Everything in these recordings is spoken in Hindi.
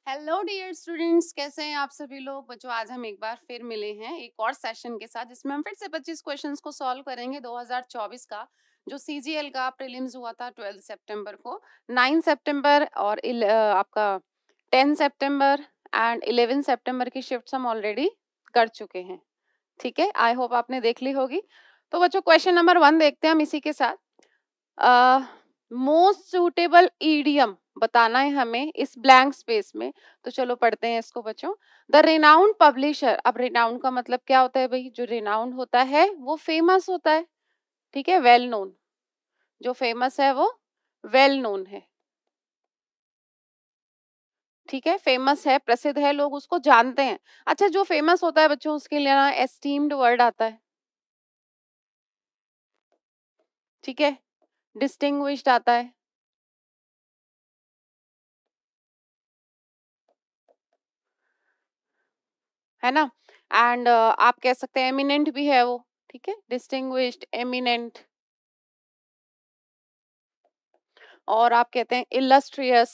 हेलो डियर स्टूडेंट्स, कैसे हैं आप सभी लोग। बच्चों, आज हम एक बार फिर मिले हैं एक और सेशन के साथ, जिसमें हम फिर से 25 क्वेश्चंस को सॉल्व करेंगे 2024 का जो सीजीएल का प्रीलिम्स हुआ था 12 सितंबर को। 9 सितंबर और आपका 10 सितंबर एंड 11 सितंबर की शिफ्ट्स हम ऑलरेडी कर चुके हैं। ठीक है, आई होप आपने देख ली होगी। तो बच्चों, क्वेश्चन नंबर 1 देखते हैं हम इसी के साथ। मोस्ट सूटेबल ईडियम बताना है हमें इस ब्लैंक स्पेस में। तो चलो पढ़ते हैं इसको बच्चों। द रिनाउंड पब्लिशर, अब रिनाउंड का मतलब क्या होता है भाई? जो रिनाउंड होता है वो फेमस होता है, ठीक है, वेल नोन। जो फेमस है वो वेल नोन है, ठीक है, फेमस है, प्रसिद्ध है, लोग उसको जानते हैं। अच्छा, जो फेमस होता है बच्चों उसके लिए ना एस्टीम्ड वर्ड आता ठीक है, डिस्टिंग्विश्ड आता है ना। एंड आप कह सकते हैं एमिनेंट भी है वो, ठीक है, डिस्टिंग्विश्ड, एमिनेंट। और आप कहते हैं इलस्ट्रियस,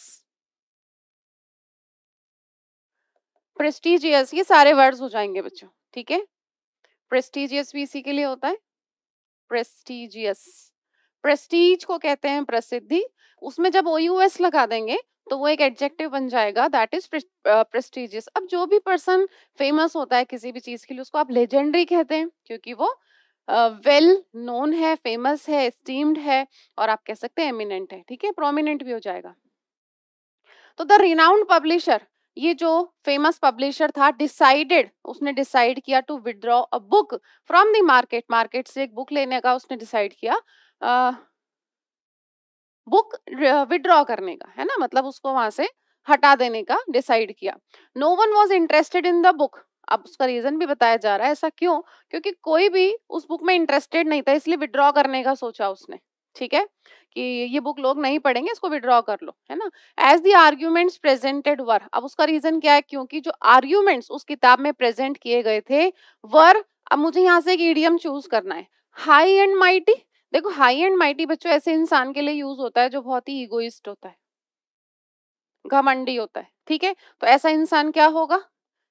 प्रेस्टिजियस, ये सारे वर्ड्स हो जाएंगे बच्चों, ठीक है। प्रेस्टिजियस भी इसी के लिए होता है, प्रेस्टिजियस। प्रेस्टीज को कहते हैं प्रसिद्धि, उसमें जब ओयूएस लगा देंगे तो वो एक एडजेक्टिव बन जाएगा, दैट इज प्रेस्टिजियस। अब जो भी पर्सन फेमस होता है किसी भी चीज के लिए उसको आप लेजेंडरी कहते हैं, क्योंकि वो वेल नोन है, फेमस है, एस्टीम्ड है, और आप कह सकते हैं एमिनेंट है, ठीक है, प्रोमिनेंट भी हो जाएगा। तो द रिनाउंड पब्लिशर, ये जो फेमस पब्लिशर था, डिसाइडेड, उसने डिसाइड किया to withdraw a book from the market, market से एक बुक लेने का उसने डिसाइड किया, बुक विड्रॉ करने का, है ना, मतलब उसको वहां से हटा देने का डिसाइड किया। No one was interested in the book, अब उसका रीजन भी बताया जा रहा है, ऐसा क्यों? क्योंकि कोई भी उस बुक में इंटरेस्टेड नहीं था, इसलिए विड्रॉ करने का सोचा उसने, ठीक है, कि ये बुक लोग नहीं पढ़ेंगे, इसको विड्रॉ कर लो, है ना। एज द आर्ग्यूमेंट्स प्रेजेंटेड वर, अब उसका रीजन क्या है? क्योंकि जो आर्ग्यूमेंट्स उस किताब में प्रेजेंट किए गए थे वर, अब मुझे यहाँ से एक ईडियम चूज करना है, हाई एंड माइटी। देखो, हाई एंड माइटी बच्चों ऐसे इंसान के लिए यूज होता है जो बहुत ही इगोइस्ट होता है, घमंडी होता है, ठीक है। तो ऐसा इंसान क्या होगा?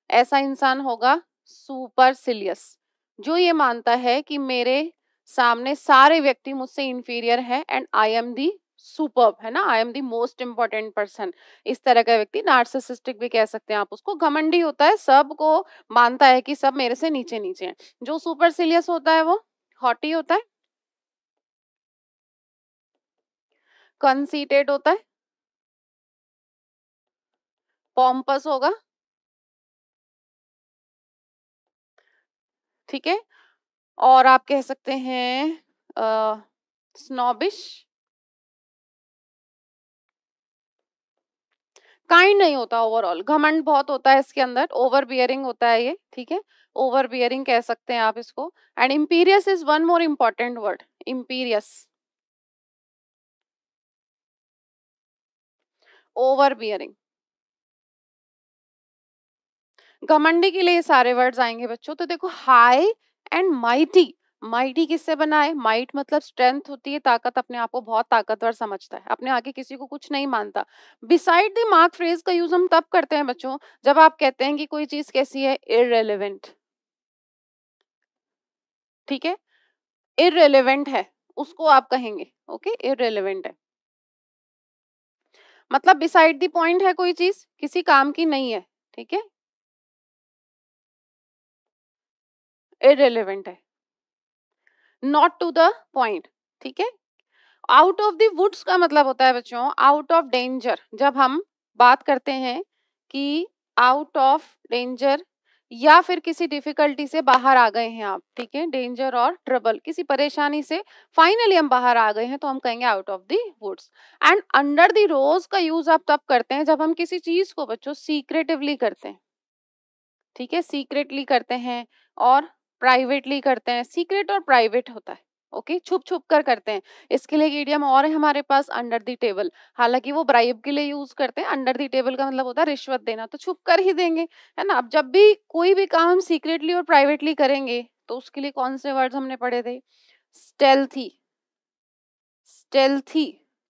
ऐसा इंसान होगा सुपरसिलियस, जो ये मानता है कि मेरे सामने सारे व्यक्ति मुझसे इंफीरियर है and I am the superb, है ना, I am the most important person. इस तरह का व्यक्ति नार्सिसिस्टिक भी कह सकते हैं आप उसको, घमंडी होता है, सबको मानता है कि सब मेरे से नीचे नीचे हैं। जो सुपरसिलियस होता है वो हॉटी होता है, कंसीटेड होता है, पॉम्पस होगा, ठीक है, और आप कह सकते हैं स्नॉबिश, काइंड नहीं होता, ओवरऑल घमंड बहुत होता है इसके अंदर, ओवर बियरिंग होता है ये, ठीक है, ओवर बियरिंग कह सकते हैं आप इसको। And imperious is one more important word, imperious, over bearing, घमंडी के लिए ये सारे वर्ड्स आएंगे बच्चों। तो देखो, हाई एंड माइटी, माइटी किससे बना है? माइट मतलब स्ट्रेंथ होती है, ताकत, अपने आप को बहुत ताकतवर समझता है, अपने आगे किसी को कुछ नहीं मानता। बिसाइड द मार्क फ्रेज का यूज हम तब करते हैं बच्चों जब आप कहते हैं कि कोई चीज कैसी है, इररेलेवेंट, ठीक है, इररेलेवेंट है, उसको आप कहेंगे, ओके, इररेलेवेंट है, मतलब बिसाइड द पॉइंट है, कोई चीज किसी काम की नहीं है, ठीक है, इररेलेवेंट है, नॉट टू द पॉइंट, ठीक है। आउट ऑफ द वुड्स का मतलब होता है बच्चों आउट ऑफ डेंजर, जब हम बात करते हैं कि आउट ऑफ डेंजर या फिर किसी डिफिकल्टी से बाहर आ गए हैं आप, ठीक है, डेंजर और ट्रबल, किसी परेशानी से फाइनली हम बाहर आ गए हैं, तो हम कहेंगे out of the woods. And under the rose का यूज आप तब करते हैं जब हम किसी चीज को बच्चों सीक्रेटिवली करते हैं, ठीक है, सीक्रेटली करते हैं और प्राइवेटली करते हैं, सीक्रेट और प्राइवेट होता है, ओके, छुप छुप कर करते हैं। इसके लिए एक इडियम और है हमारे पास, अंडर द टेबल, हालांकि वो ब्राइब के लिए यूज करते हैं, अंडर द टेबल का मतलब होता है रिश्वत देना, तो छुप कर ही देंगे, है ना। अब जब भी कोई भी काम हम सीक्रेटली और प्राइवेटली करेंगे तो उसके लिए कौन से वर्ड्स हमने पढ़े थे? स्टेल्थी, स्टेल्थी,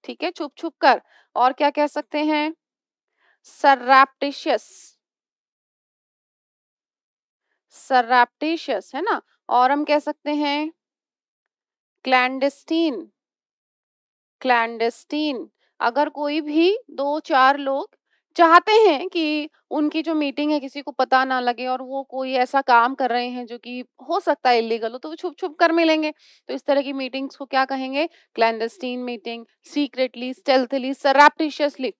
ठीक है, छुप छुप कर। और क्या कह सकते हैं? सरैप्टिशियस, सरैप्टिशियस है ना। और हम कह सकते हैं क्लैंडस्टीन, क्लैंडस्टीन। अगर कोई भी 2-4 लोग चाहते हैं कि उनकी जो मीटिंग है किसी को पता ना लगे और वो कोई ऐसा काम कर रहे हैं जो कि हो सकता है इल्लीगल हो, तो वो छुप-छुप कर मिलेंगे। तो इस तरह की मीटिंग्स को क्या कहेंगे? क्लैंडस्टीन मीटिंग, सीक्रेटली, स्टेल्थीली, सरैप्टिशियसली।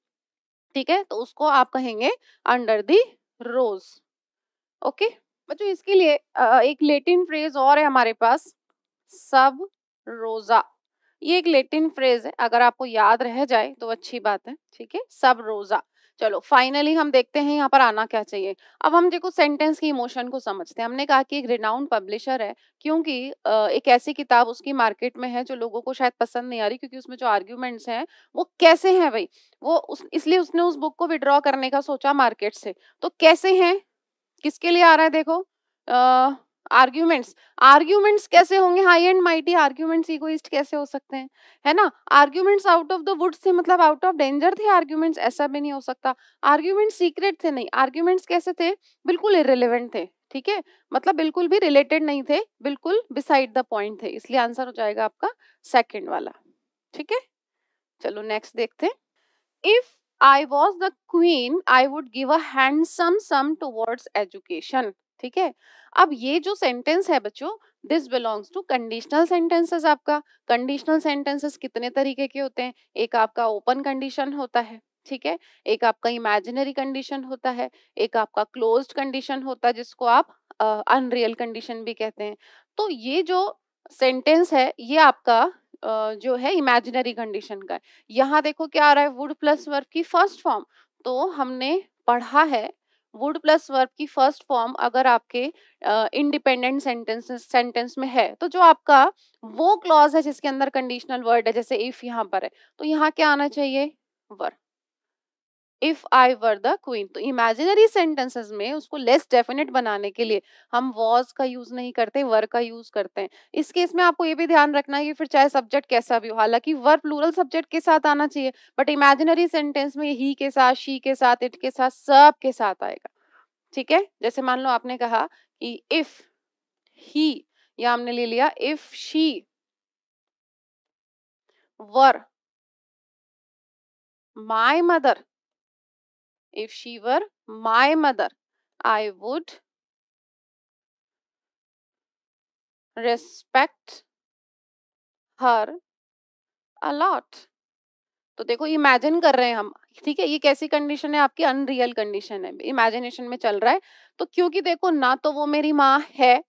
ठीक है? तो उसको आप कहेंगे अंडर द रोज। ओके? बच्चों इसके लिए एक लैटिन फ्रेज और है हमारे पास, सब रोजा। ये एक लैटिन फ्रेज है, अगर आपको याद रह जाए तो अच्छी बात है। ठीक है, सब रोजा। चलो फाइनली हम देखते हैं यहाँ पर आना क्या चाहिए। अब हम देखो सेंटेंस की इमोशन को समझते हैं। हमने कहा कि एक रिनाउंड पब्लिशर है, क्योंकि एक ऐसी किताब उसकी मार्केट में है जो लोगों को शायद पसंद नहीं आ रही, क्योंकि उसमें जो आर्ग्यूमेंट्स हैं वो कैसे हैं भाई, वो इसलिए उसने उस बुक को विड्रॉ करने का सोचा मार्केट से। तो कैसे हैं, किसके लिए आ रहा है देखो, आर्ग्यूमेंट्स। आर्ग्यूमेंट्स कैसे होंगे, high and mighty arguments egoist कैसे हो सकते हैं, है ना। Arguments out of the woods थे, मतलब आउट ऑफ डेंजर थे आर्ग्यूमेंट्स, ऐसा भी नहीं हो सकता। आर्ग्यूमेंट्स सीक्रेट थे, नहीं, आर्ग्यूमेंट्स कैसे थे, बिल्कुल इररिलेवेंट थे। ठीक है, मतलब बिल्कुल भी रिलेटेड नहीं थे, बिल्कुल बिसाइड द पॉइंट थे, इसलिए आंसर हो जाएगा आपका सेकंड वाला। ठीक है, चलो नेक्स्ट देखते हैं। If I was the queen, I would give a handsome sum towards education. ठीक है, अब ये जो सेंटेंस है बच्चों, this belongs to conditional sentences. आपका कंडीशनल सेंटेंसेस कितने तरीके के होते हैं, एक आपका ओपन कंडीशन होता है, ठीक है, एक आपका इमेजिनरी कंडीशन होता है, एक आपका क्लोज्ड कंडीशन होता है जिसको आप अनरियल कंडीशन भी कहते हैं। तो ये जो सेंटेंस है ये आपका जो है इमेजिनरी कंडीशन का है। यहाँ देखो क्या आ रहा है, वुड प्लस वर्ब की फर्स्ट फॉर्म। तो हमने पढ़ा है वुड प्लस वर्ब की फर्स्ट फॉर्म अगर आपके इंडिपेंडेंट सेंटेंस में है, तो जो आपका वो क्लॉज है जिसके अंदर कंडीशनल वर्ड है, जैसे इफ यहाँ पर है, तो यहाँ क्या आना चाहिए, were. If I were the queen. तो इमेजिनरी सेंटेंसेस में उसको लेस डेफिनेट बनाने के लिए हम वॉज का यूज नहीं करते, वर का यूज करते हैं। इस केस में आपको ये भी ध्यान रखना है कि फिर चाहे सब्जेक्ट कैसा भी हो, हालांकि वर प्लूरल सब्जेक्ट के साथ आना चाहिए, बट इमेजिनरी सेंटेंस में ही के साथ, शी के साथ, इट के साथ, सब के साथ आएगा। ठीक है, जैसे मान लो आपने कहा कि इफ ही, या हमने ले लिया if she were my mother, if she were my mother, I would respect her a lot. तो देखो इमेजिन कर रहे हैं हम, ठीक है, ये कैसी कंडीशन है आपकी, अनरियल कंडीशन है, इमेजिनेशन में चल रहा है। तो क्योंकि देखो ना तो वो मेरी माँ है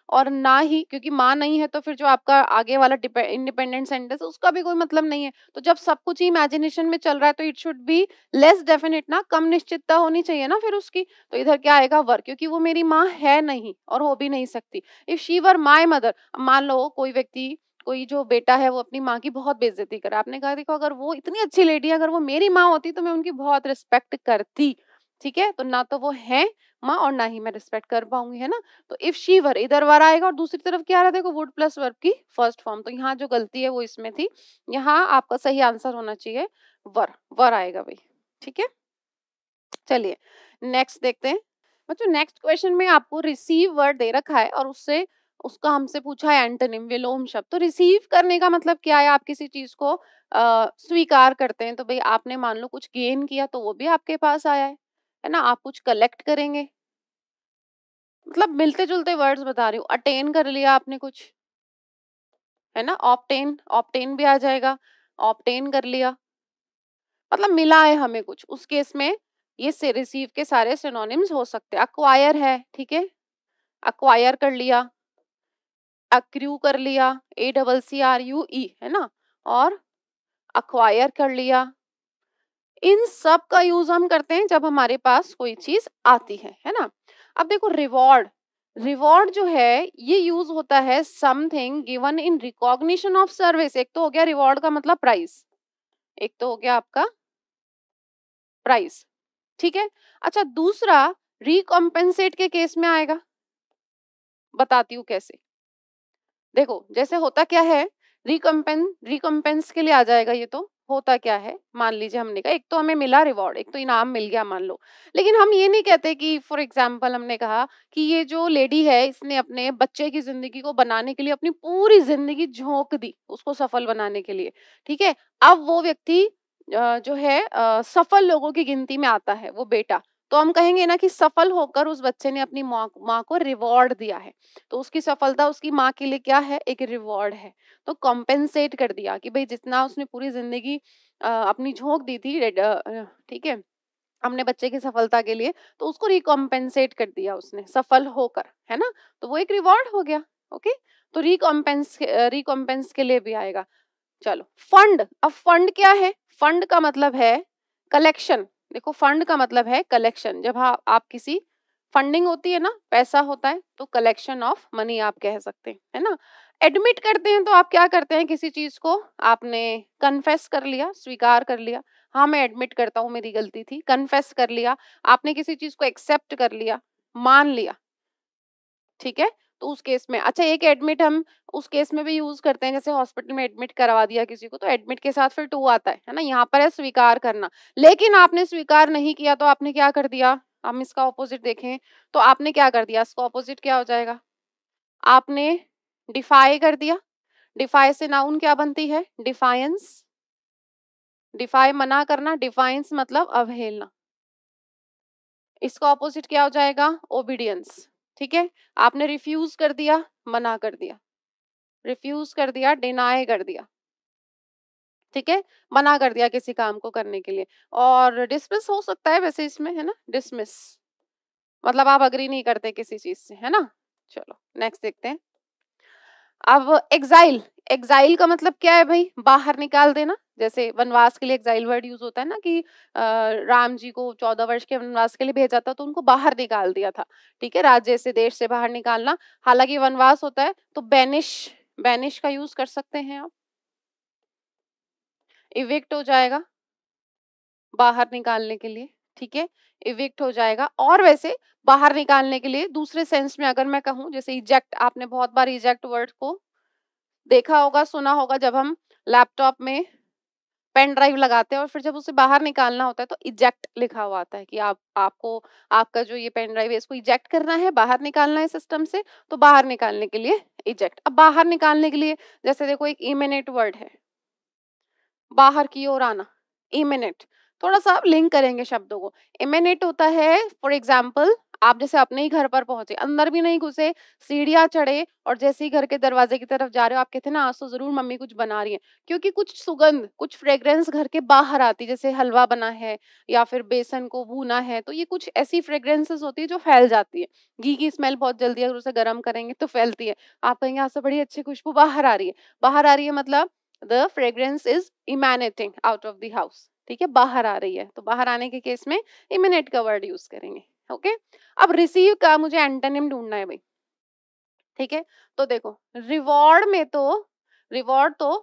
और ना ही, क्योंकि माँ नहीं है तो फिर जो आपका आगे वाला इंडिपेंडेंट सेंटेंस उसका भी कोई मतलब नहीं है। तो जब सब कुछ ही इमेजिनेशन में चल रहा है तो it should be less definite ना, कम निश्चितता होनी चाहिए ना फिर उसकी। तो इधर क्या आएगा, वर, क्योंकि वो मेरी माँ है नहीं और हो भी नहीं सकती। If she were my mother, मान लो कोई व्यक्ति, कोई जो बेटा है वो अपनी माँ की बहुत बेइज्जती करे, आपने कहा देखो अगर वो इतनी अच्छी लेडी है, अगर वो मेरी माँ होती तो मैं उनकी बहुत रिस्पेक्ट करती। ठीक है, तो ना तो वो है माँ और ना ही मैं रिस्पेक्ट कर पाऊंगी, है ना। तो इफ शी वर, इधर वर आएगा और दूसरी तरफ क्या आ रहा है देखो, वुड प्लस वर्ब की फर्स्ट फॉर्म। तो यहाँ जो गलती है वो इसमें थी, यहाँ आपका सही आंसर होना चाहिए वर, वर आएगा भाई। ठीक है, चलिए नेक्स्ट देखते हैं। बच्चों नेक्स्ट क्वेश्चन में आपको रिसीव वर्ड दे रखा है और उससे उसका हमसे पूछा है एंटोनिम, विलोम शब्द। तो रिसीव करने का मतलब क्या है, आप किसी चीज को स्वीकार करते हैं, तो भाई आपने मान लो कुछ गेन किया तो वो भी आपके पास आया है ना। आप कुछ कलेक्ट करेंगे, मतलब मिलते जुलते वर्ड्स बता रही हूँ। अटेन कर लिया आपने कुछ, है ना, ऑप्टेन, ऑप्टेन भी आ जाएगा, ऑप्टेन कर लिया, मतलब मिला है हमें कुछ, उस केस में ये से रिसीव के सारे सिनोनिम्स हो सकते हैं। अक्वायर है, ठीक है, अक्वायर कर लिया, अक्रू कर लिया, ACCRUE, है ना, और अक्वायर कर लिया। इन सब का यूज हम करते हैं जब हमारे पास कोई चीज आती है ना। अब देखो रिवॉर्ड, रिवॉर्ड जो है ये यूज होता है something given in recognition of service. एक तो हो गया रिवॉर्ड का मतलब प्राइस, एक तो हो गया आपका प्राइस, ठीक है। अच्छा दूसरा रिकॉम्पेंसेट के केस में आएगा, बताती हूँ कैसे। देखो जैसे होता क्या है, रिकम्पेंस के लिए आ जाएगा ये तो, होता क्या है, मान लीजिए हमने कहा एक तो हमें मिला रिवॉर्ड, एक तो इनाम मिल गया मान लो, लेकिन हम ये नहीं कहते कि फॉर एग्जाम्पल हमने कहा कि ये जो लेडी है इसने अपने बच्चे की जिंदगी को बनाने के लिए अपनी पूरी जिंदगी झोंक दी उसको सफल बनाने के लिए, ठीक है। अब वो व्यक्ति जो है सफल लोगों की गिनती में आता है वो बेटा, तो हम कहेंगे ना कि सफल होकर उस बच्चे ने अपनी माँ को रिवॉर्ड दिया है, तो उसकी सफलता उसकी माँ के लिए क्या है, एक रिवॉर्ड है। तो कॉम्पेंसेट कर दिया कि भाई जितना उसने पूरी जिंदगी अपनी झोंक दी थी, ठीक है, हमने बच्चे की सफलता के लिए, तो उसको रिकॉम्पेंसेट कर दिया उसने सफल होकर, है ना, तो वो एक रिवॉर्ड हो गया। ओके, तो रिकॉम्पेंस के लिए भी आएगा। चलो फंड, अब फंड क्या है, फंड का मतलब है कलेक्शन। देखो फंड का मतलब है कलेक्शन, जब आप किसी फंडिंग होती है ना, पैसा होता है, तो कलेक्शन ऑफ मनी आप कह सकते हैं, है ना। एडमिट करते हैं तो आप क्या करते हैं, किसी चीज को आपने कन्फेस कर लिया, स्वीकार कर लिया, हाँ मैं एडमिट करता हूँ मेरी गलती थी, कन्फेस कर लिया, आपने किसी चीज को एक्सेप्ट कर लिया, मान लिया, ठीक है। तो उस केस में अच्छा, एक एडमिट हम उस केस में भी यूज करते हैं, जैसे हॉस्पिटल में एडमिट करवा दिया किसी को, तो एडमिट के साथ फिर टू आता है ना, यहाँ पर है स्वीकार करना, लेकिन आपने स्वीकार नहीं किया तो आपने क्या कर दिया, हम इसका ऑपोजिट देखें तो आपने क्या कर दिया, इसका ऑपोजिट क्या हो जाएगा, आपने डिफाई कर दिया। डिफाई से नाउन क्या बनती है, डिफायंस, डिफाई मना करना, डिफाइंस मतलब अवहेलना, इसका ऑपोजिट क्या हो जाएगा, ओबीडियंस, ठीक है। आपने रिफ्यूज कर दिया, मना कर दिया, रिफ्यूज कर दिया, डिनाई कर दिया, ठीक है, मना कर दिया किसी काम को करने के लिए। और डिसमिस हो सकता है वैसे इसमें, है ना, डिसमिस मतलब आप अग्री नहीं करते किसी चीज से, है ना। चलो नेक्स्ट देखते हैं। अब एग्जाइल, एग्जाइल का मतलब क्या है भाई, बाहर निकाल देना, जैसे वनवास के लिए एग्जाइल वर्ड यूज होता है ना, कि राम जी को 14 वर्ष के वनवास के लिए भेजा था तो उनको बाहर निकाल दिया था, ठीक है, राज्य से देश से बाहर निकालना, हालांकि वनवास होता है तो बैनिश, बैनिश का यूज कर सकते हैं आप, इविक्ट हो जाएगा बाहर निकालने के लिए, ठीक है, इविक्ट हो जाएगा। और वैसे बाहर निकालने के लिए दूसरे सेंस में अगर मैं कहूँ, जैसे इजेक्ट, आपने बहुत बार इजेक्ट वर्ड को देखा होगा, सुना होगा, जब हम लैपटॉप में पेन ड्राइव लगाते हैं और फिर जब उसे बाहर निकालना होता है तो इजेक्ट लिखा हुआ आता है कि आपको आपका जो ये पेन ड्राइव है इसको इजेक्ट करना है, बाहर निकालना है सिस्टम से, तो बाहर निकालने के लिए इजेक्ट। अब बाहर निकालने के लिए जैसे देखो एक इमिनेट वर्ड है, बाहर की ओर आना, इमिनेट, थोड़ा सा आप लिंक करेंगे शब्दों को। इमिनेट होता है फॉर एग्जाम्पल, आप जैसे अपने ही घर पर पहुंचे, अंदर भी नहीं घुसे, सीढ़ियां चढ़े और जैसे ही घर के दरवाजे की तरफ जा रहे हो, आप कहते हैं ना आज तो जरूर मम्मी कुछ बना रही है, क्योंकि कुछ सुगंध, कुछ फ्रेग्रेंस घर के बाहर आती, जैसे हलवा बना है या फिर बेसन को भूना है, तो ये कुछ ऐसी फ्रेग्रेंसेस होती है जो फैल जाती है। घी की स्मेल बहुत जल्दी अगर उसे गर्म करेंगे तो फैलती है, आप कहेंगे यहाँ से बड़ी अच्छी खुशबू बाहर आ रही है, बाहर आ रही है मतलब the fragrance is emanating out of the house, ठीक है, बाहर आ रही है, तो बाहर आने के केस में इमिनेट का वर्ड यूज करेंगे। ओके, अब रिसीव का मुझे एंटोनिम ढूंढना है भाई, ठीक है। तो देखो रिवॉर्ड में तो, रिवॉर्ड तो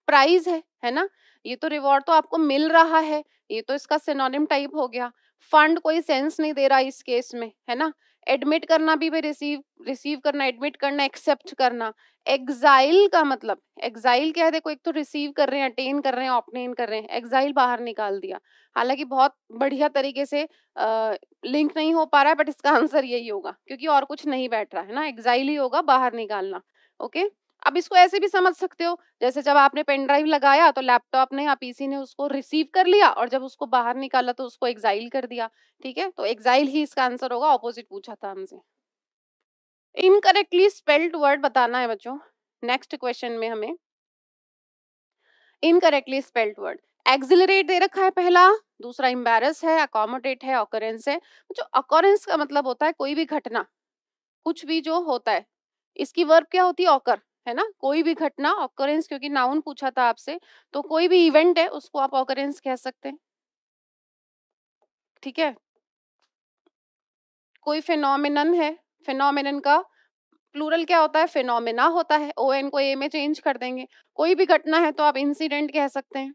प्राइज है ना, ये तो रिवॉर्ड तो आपको मिल रहा है, ये तो इसका सिनोनिम टाइप हो गया। फंड कोई सेंस नहीं दे रहा इस केस में, है ना। एडमिट करना भी भाई, रिसीव, रिसीव करना, एडमिट करना, एक्सेप्ट करना। एग्जाइल का मतलब, एग्जाइल क्या है, देखो एक तो रिसीव कर रहे हैं, अटेन कर रहे हैं, ऑब्टेन कर रहे हैं, एग्जाइल बाहर निकाल दिया, हालांकि बहुत बढ़िया तरीके से लिंक नहीं हो पा रहा है, बट इसका आंसर यही होगा क्योंकि और कुछ नहीं बैठ रहा है ना, एग्जाइल ही होगा, बाहर निकालना। ओके, अब इसको ऐसे भी समझ सकते हो, जैसे जब आपने पेन ड्राइव लगाया तो लैपटॉप ने या पीसी ने उसको रिसीव कर लिया और जब उसको बाहर निकाला तो उसको एग्जाइल कर दिया, ठीक है, तो एग्जाइल ही इसका आंसर होगा, ऑपोजिट पूछा था हमसे। इनकरेक्टली स्पेल्ड वर्ड बताना है बच्चों, नेक्स्ट क्वेश्चन में हमें इनकरेक्टली स्पेल्ड वर्ड, एक्सिलरेट दे रखा है पहला, दूसरा एम्बैरस है, अकोमोडेट है, ऑकरेंस है। जो ऑकरेंस का मतलब होता है कोई भी घटना, कुछ भी जो होता है, इसकी वर्ब क्या होती है, ऑकर, है ना, कोई भी घटना, ऑकरेंस क्योंकि नाउन पूछा था आपसे, तो कोई भी इवेंट है उसको आप ऑकरेंस कह सकते हैं, ठीक है। कोई फिनोमिनन है, फिनोमिनन का प्लूरल क्या होता है, फिनोमिना होता है, ओ एन को ए में चेंज कर देंगे। कोई भी घटना है तो आप इंसिडेंट कह सकते हैं,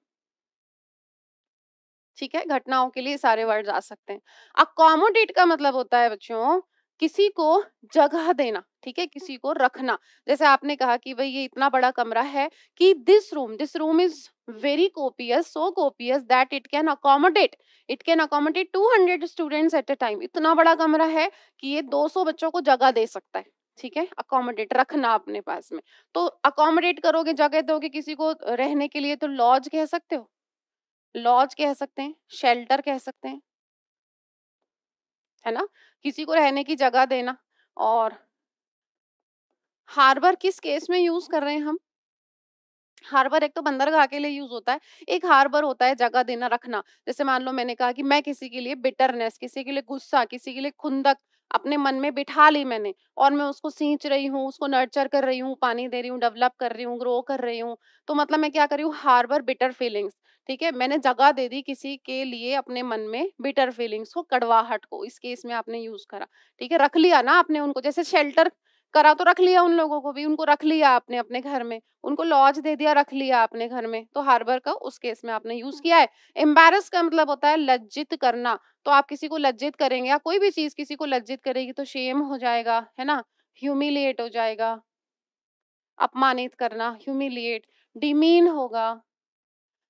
ठीक है, घटनाओं के लिए सारे वर्ड्स आ सकते हैं। अकोमोडेट का मतलब होता है बच्चों किसी को जगह देना, ठीक है, किसी को रखना। जैसे आपने कहा कि भाई ये इतना बड़ा कमरा है कि this room is very copious, so copious that it can accommodate 200 students at a time. इतना बड़ा कमरा है कि ये 200 बच्चों को जगह दे सकता है, ठीक है। अकोमोडेट, रखना अपने पास में। तो अकोमोडेट करोगे, जगह दोगे किसी को रहने के लिए, तो लॉज कह सकते हो, लॉज कह सकते हैं, शेल्टर कह सकते हैं, है ना, किसी को रहने की जगह देना। और हार्बर किस केस में यूज कर रहे हैं हम? हार्बर एक तो बंदरगाह के लिए यूज होता है, एक हार्बर होता है जगह देना, रखना। जैसे मान लो मैंने कहा कि मैं किसी के लिए बिटरनेस, किसी के लिए गुस्सा, किसी के लिए खुंदक अपने मन में बिठा ली मैंने, और मैं उसको सींच रही हूँ, उसको नर्चर कर रही हूँ, पानी दे रही हूँ, डेवलप कर रही हूँ, ग्रो कर रही हूँ। तो मतलब मैं क्या कर रही हूँ? हार्बर बिटर फीलिंग्स, ठीक है। मैंने जगह दे दी किसी के लिए अपने मन में बिटर फीलिंग्स को, कड़वाहट को, इस केस में आपने यूज करा, ठीक है। रख लिया ना आपने उनको, जैसे शेल्टर करा तो रख लिया, उन लोगों को भी, उनको रख लिया आपने अपने घर में, उनको लॉज दे दिया, रख लिया आपने घर में, तो हार्बर का उस केस में आपने यूज किया है। एम्बैरस का मतलब होता है लज्जित करना। तो आप किसी को लज्जित करेंगे, या कोई भी चीज किसी को लज्जित करेगी तो शेम हो जाएगा, है ना, ह्यूमिलिएट हो जाएगा, अपमानित करना, ह्यूमिलिएट, डिमीन होगा।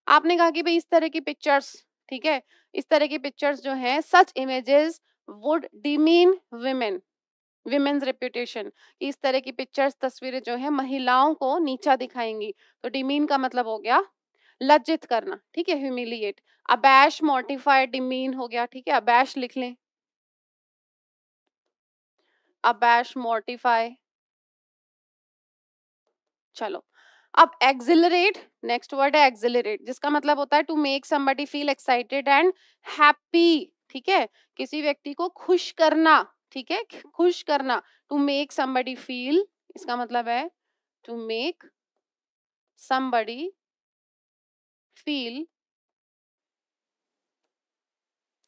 आपने कहा कि भाई इस तरह की पिक्चर्स, ठीक है, इस तरह की पिक्चर्स जो है, such images would demean women, women's reputation. इस तरह की पिक्चर्स, तस्वीरें जो है महिलाओं को नीचा दिखाएंगी। तो डिमीन का मतलब हो गया लज्जित करना, ठीक है, ह्यूमिलिएट। अबैश, मॉर्टिफाइड, डिमीन हो गया, ठीक है। अबैश लिख लें, अबैश, मॉर्टिफाई। चलो, अब एक्सिलरेट, नेक्स्ट वर्ड है एक्सिलरेट, जिसका मतलब होता है to make somebody feel excited and happy, ठीक है, किसी व्यक्ति को खुश करना, ठीक है, खुश करना। टू मेक समबडी फील, इसका मतलब है to make somebody feel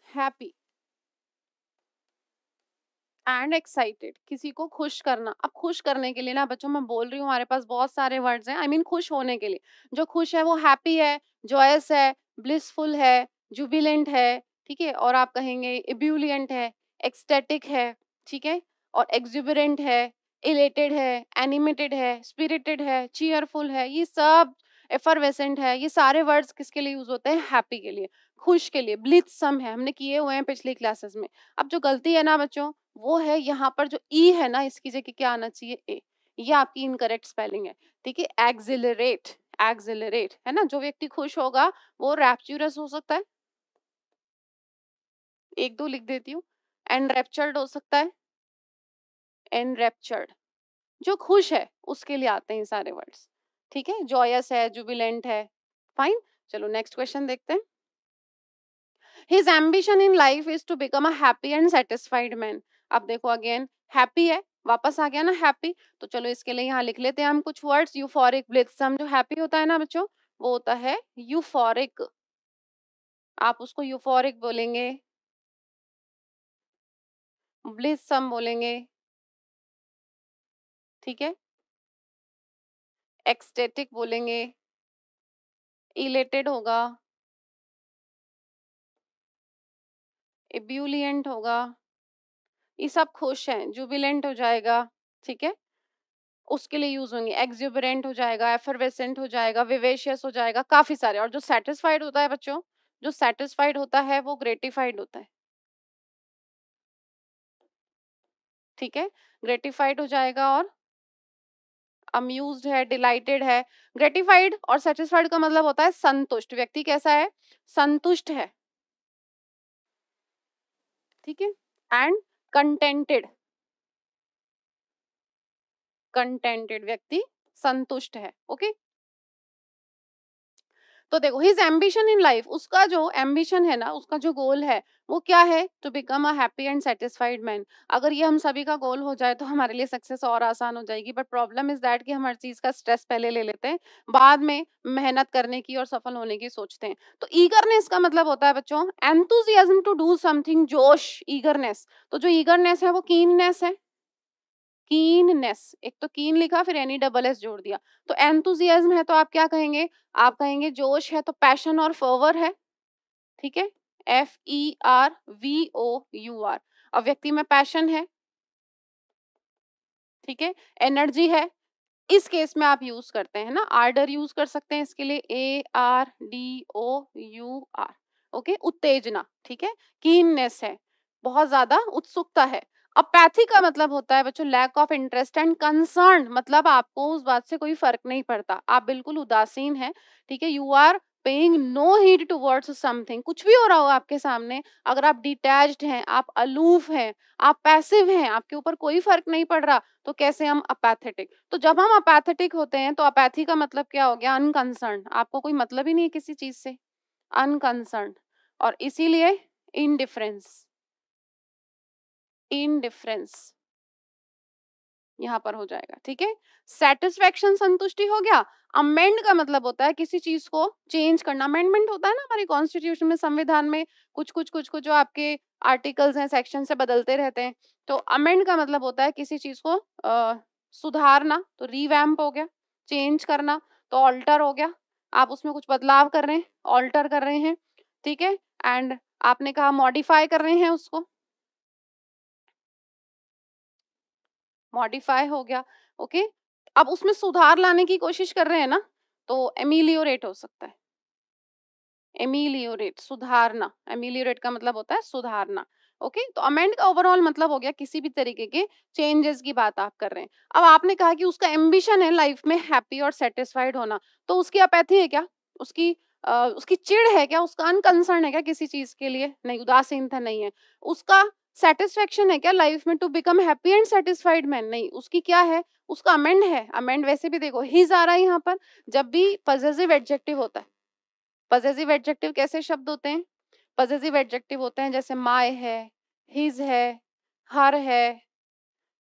happy and excited, किसी को खुश करना। अब खुश करने के लिए ना बच्चों, मैं बोल रही हूँ हमारे पास बहुत सारे वर्ड्स हैं, आई मीन खुश होने के लिए। जो खुश है वो हैप्पी है, जॉयस है, ब्लिसफुल है, जुबिलेंट है, ठीक है, और आप कहेंगे इब्यूलियंट है, एक्सटेटिक है, ठीक है, और एक्जुबरेंट है, इलेटेड है, एनिमेटेड है, स्पिरिटेड है, चीयरफुल है, ये सब, एफरवेसेंट है, ये सारे वर्ड्स किसके लिए यूज होते हैं? हैप्पी के लिए, खुश के लिए। ब्लिथसम है, हमने किए हुए हैं पिछली क्लासेस में। अब जो गलती है ना बच्चों, वो है यहाँ पर जो ई है ना, इसकी जगह क्या आना चाहिए? ए। ये आपकी इनकरेक्ट स्पेलिंग है, ठीक है। एक्सिलरेट, एक्सिलरेट, है ना, जो व्यक्ति खुश होगा वो रैप्चुरस हो सकता है, एक दो लिख देती हूँ। एनरैप्चर्ड हो सकता है, एनरैप्चर्ड। जो खुश है उसके लिए आते हैं ये सारे वर्ड्स, ठीक है। जॉयस है, जुबिलेंट है, फाइन। चलो नेक्स्ट क्वेश्चन देखते हैं। His ambition in life is to become a happy and satisfied man. अब देखो अगेन हैप्पी है, वापस आ गया ना हैप्पी। तो चलो इसके लिए यहाँ लिख लेते हैं हम कुछ वर्ड्स। Euphoric, blithesome. जो हैप्पी होता है ना बच्चों, वो होता है यूफोरिक, आप उसको यूफोरिक बोलेंगे, ब्लिथसम बोलेंगे, ठीक है, एक्सटेटिक बोलेंगे, इलेटेड होगा, एब्यूलियंट होगा, ये सब खुश हैं, जुबिलेंट हो जाएगा, ठीक है, उसके लिए यूज होंगे। एक्सुबरेंट हो जाएगा, एफरवेसेंट हो जाएगा, विवेशियस हो जाएगा, काफी सारे। और जो सेटिस्फाइड होता है बच्चों, जो सेटिस्फाइड होता है वो ग्रेटिफाइड होता है, ठीक है, ग्रेटिफाइड हो जाएगा। और अम्यूज्ड है, डिलाइटेड है। ग्रेटिफाइड और सेटिस्फाइड का मतलब होता है संतुष्ट। व्यक्ति कैसा है? संतुष्ट है, ठीक है। एंड कंटेंटेड, कंटेंटेड व्यक्ति संतुष्ट है, ओके। तो देखो हिज एम्बिशन इन लाइफ, उसका जो एम्बिशन है ना, उसका जो गोल है वो क्या है? To become a happy and satisfied man. अगर ये हम सभी का गोल हो जाए तो हमारे लिए सक्सेस और आसान हो जाएगी। बट प्रॉब्लम इज दैट कि हम हर चीज का स्ट्रेस पहले ले लेते हैं, बाद में मेहनत करने की और सफल होने की सोचते हैं। तो ईगरनेस का मतलब होता है बच्चों एंथुजियाज्म टू डू समथिंग, जोश, ईगरनेस। तो जो ईगरनेस है वो कीननेस है, कीननेस। एक तो कीन लिखा, फिर एनी डबल एस जोड़ दिया। तो एंथुजियाज्म है तो आप क्या कहेंगे? आप कहेंगे जोश है तो पैशन और फर्वर है, ठीक है, FERVOUR। अब व्यक्ति में पैशन है, ठीक है? एनर्जी है, इस केस में आप यूज करते हैं ना, आर्डर यूज कर सकते हैं इसके लिए, ARDOUR, ओके, उत्तेजना, ठीक है, कीननेस है, बहुत ज्यादा उत्सुकता है। अपैथी का मतलब होता है बच्चों lack of interest and concern, मतलब आपको उस बात से कोई फर्क नहीं पड़ता, आप बिल्कुल उदासीन हैं, ठीक है, you are paying no heed towards something, कुछ भी हो रहा हो आपके सामने, अगर आप डिटैच्ड हैं, आप अलूफ हैं, आप पैसिव हैं, आपके ऊपर कोई फर्क नहीं पड़ रहा, तो कैसे हम अपैथेटिक। तो जब हम अपैथेटिक होते हैं तो अपैथी का मतलब क्या हो गया, अनकंसर्न, आपको कोई मतलब ही नहीं है किसी चीज से, अनकंसर्न, और इसीलिए इनडिफरेंस, इनडिफरेंस यहाँ पर हो जाएगा, ठीक है। सेटिस्फेक्शन संतुष्टि हो गया। अमेंड का मतलब होता है किसी चीज को चेंज करना, अमेंडमेंट होता है ना हमारी कॉन्स्टिट्यूशन में, संविधान में कुछ जो आपके आर्टिकल्स हैं, सेक्शन से बदलते रहते हैं, तो अमेंड का मतलब होता है किसी चीज को सुधारना, तो रिवैम्प हो गया, चेंज करना तो ऑल्टर हो गया, आप उसमें कुछ बदलाव कर रहे हैं, ऑल्टर कर रहे हैं, ठीक है। एंड आपने कहा मॉडिफाई कर रहे हैं उसको, मॉडिफाई हो गया, ओके। अब उसमें सुधार लाने की कोशिश कर रहे हैं ना, तो एमिलियोरेट हो सकता है, एमिलियोरेट, सुधारना, एमिलियोरेट का मतलब होता है सुधारना, ओके। तो अमेंड का ओवरऑल मतलब हो गया किसी भी तरीके के चेंजेस की बात आप कर रहे हैं। अब आपने कहा कि उसका एम्बिशन है लाइफ में हैप्पी और सेटिस्फाइड होना, तो उसकी अपैथी है क्या, उसकी उसकी चिढ़ है क्या, उसका अनकंसर्न है क्या किसी चीज के लिए, नहीं, उदासीनता नहीं है। उसका सेटिस्फेक्शन है क्या लाइफ में, to become happy and satisfied man, नहीं, उसकी क्या है, उसका अमेंड है। अमेंड वैसे भी देखो हिज आ रहा है यहाँ पर, जब भी पजेसिव एडजेक्टिव होता है, पजेसिव एडजेक्टिव कैसे शब्द होते हैं, पजेसिव एडजेक्टिव होते हैं जैसे माय है, हिज है, हर है,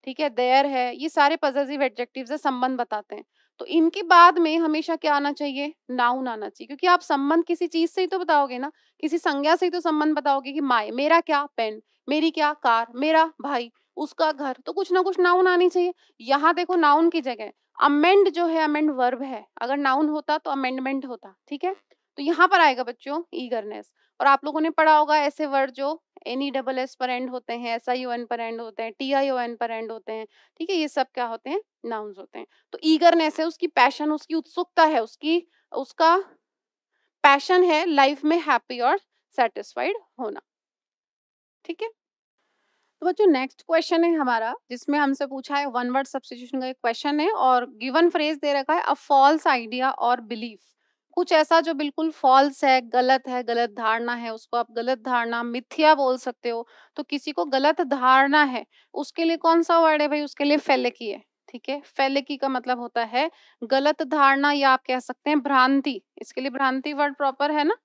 ठीक है, देयर है, ये सारे पजेसिव एडजेक्टिव से संबंध बताते हैं। तो इनके बाद में हमेशा क्या आना चाहिए, नाउन आना चाहिए, क्योंकि आप संबंध किसी चीज से ही तो बताओगे ना, किसी संज्ञा से ही तो संबंध बताओगे, कि माय, मेरा क्या पेन, मेरी क्या कार, मेरा भाई, उसका घर, तो कुछ ना कुछ नाउन आनी चाहिए। यहाँ देखो नाउन की जगह अमेंड जो है, अमेंड वर्ब है, अगर नाउन होता तो अमेंडमेंट होता, ठीक है। तो यहाँ पर आएगा बच्चों ईगरनेस। और आप लोगों ने पढ़ा होगा ऐसे वर्ड जो NESS पर एंड होते हैं, SION पर एंड होते हैं, TION पर एंड होते हैं, ठीक है, ये सब क्या होते हैं, नाउन्स होते हैं। तो ईगरनेस है, उसकी पैशन, उसकी उत्सुकता है, उसकी उसका पैशन है लाइफ में हैप्पी और सेटिस्फाइड होना, ठीक है। तो बच्चों नेक्स्ट क्वेश्चन है हमारा, जिसमें हमसे पूछा है वन वर्ड सब्स्टिट्यूशन का एक क्वेश्चन है, और गिवन फ्रेज दे रखा है अ फॉल्स आइडिया और बिलीफ, कुछ ऐसा जो बिल्कुल फॉल्स है, गलत धारणा है, उसको आप गलत धारणा, मिथ्या बोल सकते हो। तो किसी को गलत धारणा है, उसके लिए कौन सा वर्ड है भाई, उसके लिए फेलिकी है, ठीक है। फेलिकी का मतलब होता है गलत धारणा, या आप कह सकते हैं भ्रांति, इसके लिए भ्रांति वर्ड प्रॉपर है ना,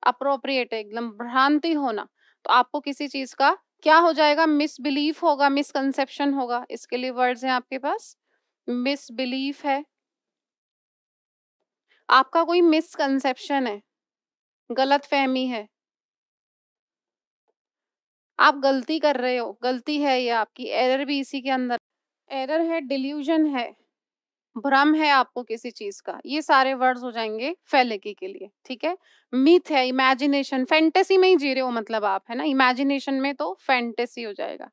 अप्रोप्रिएट है एकदम, भ्रांति होना। तो आपको किसी चीज का क्या हो जाएगा, मिसबिलीफ होगा, मिसकंसेप्शन होगा, इसके लिए वर्ड्स हैं आपके पास, मिसबिलीफ है, आपका कोई मिसकंसेप्शन है, गलत फहमी है, आप गलती कर रहे हो, गलती है ये आपकी, एरर भी इसी के अंदर, एरर है, डिल्यूजन है, भ्रम है आपको किसी चीज का, ये सारे वर्ड्स हो जाएंगे फेलिकी के लिए, ठीक है। मिथ है, इमेजिनेशन, फैंटेसी में ही जी रहे हो मतलब आप, है ना, इमेजिनेशन में तो फैंटेसी हो जाएगा,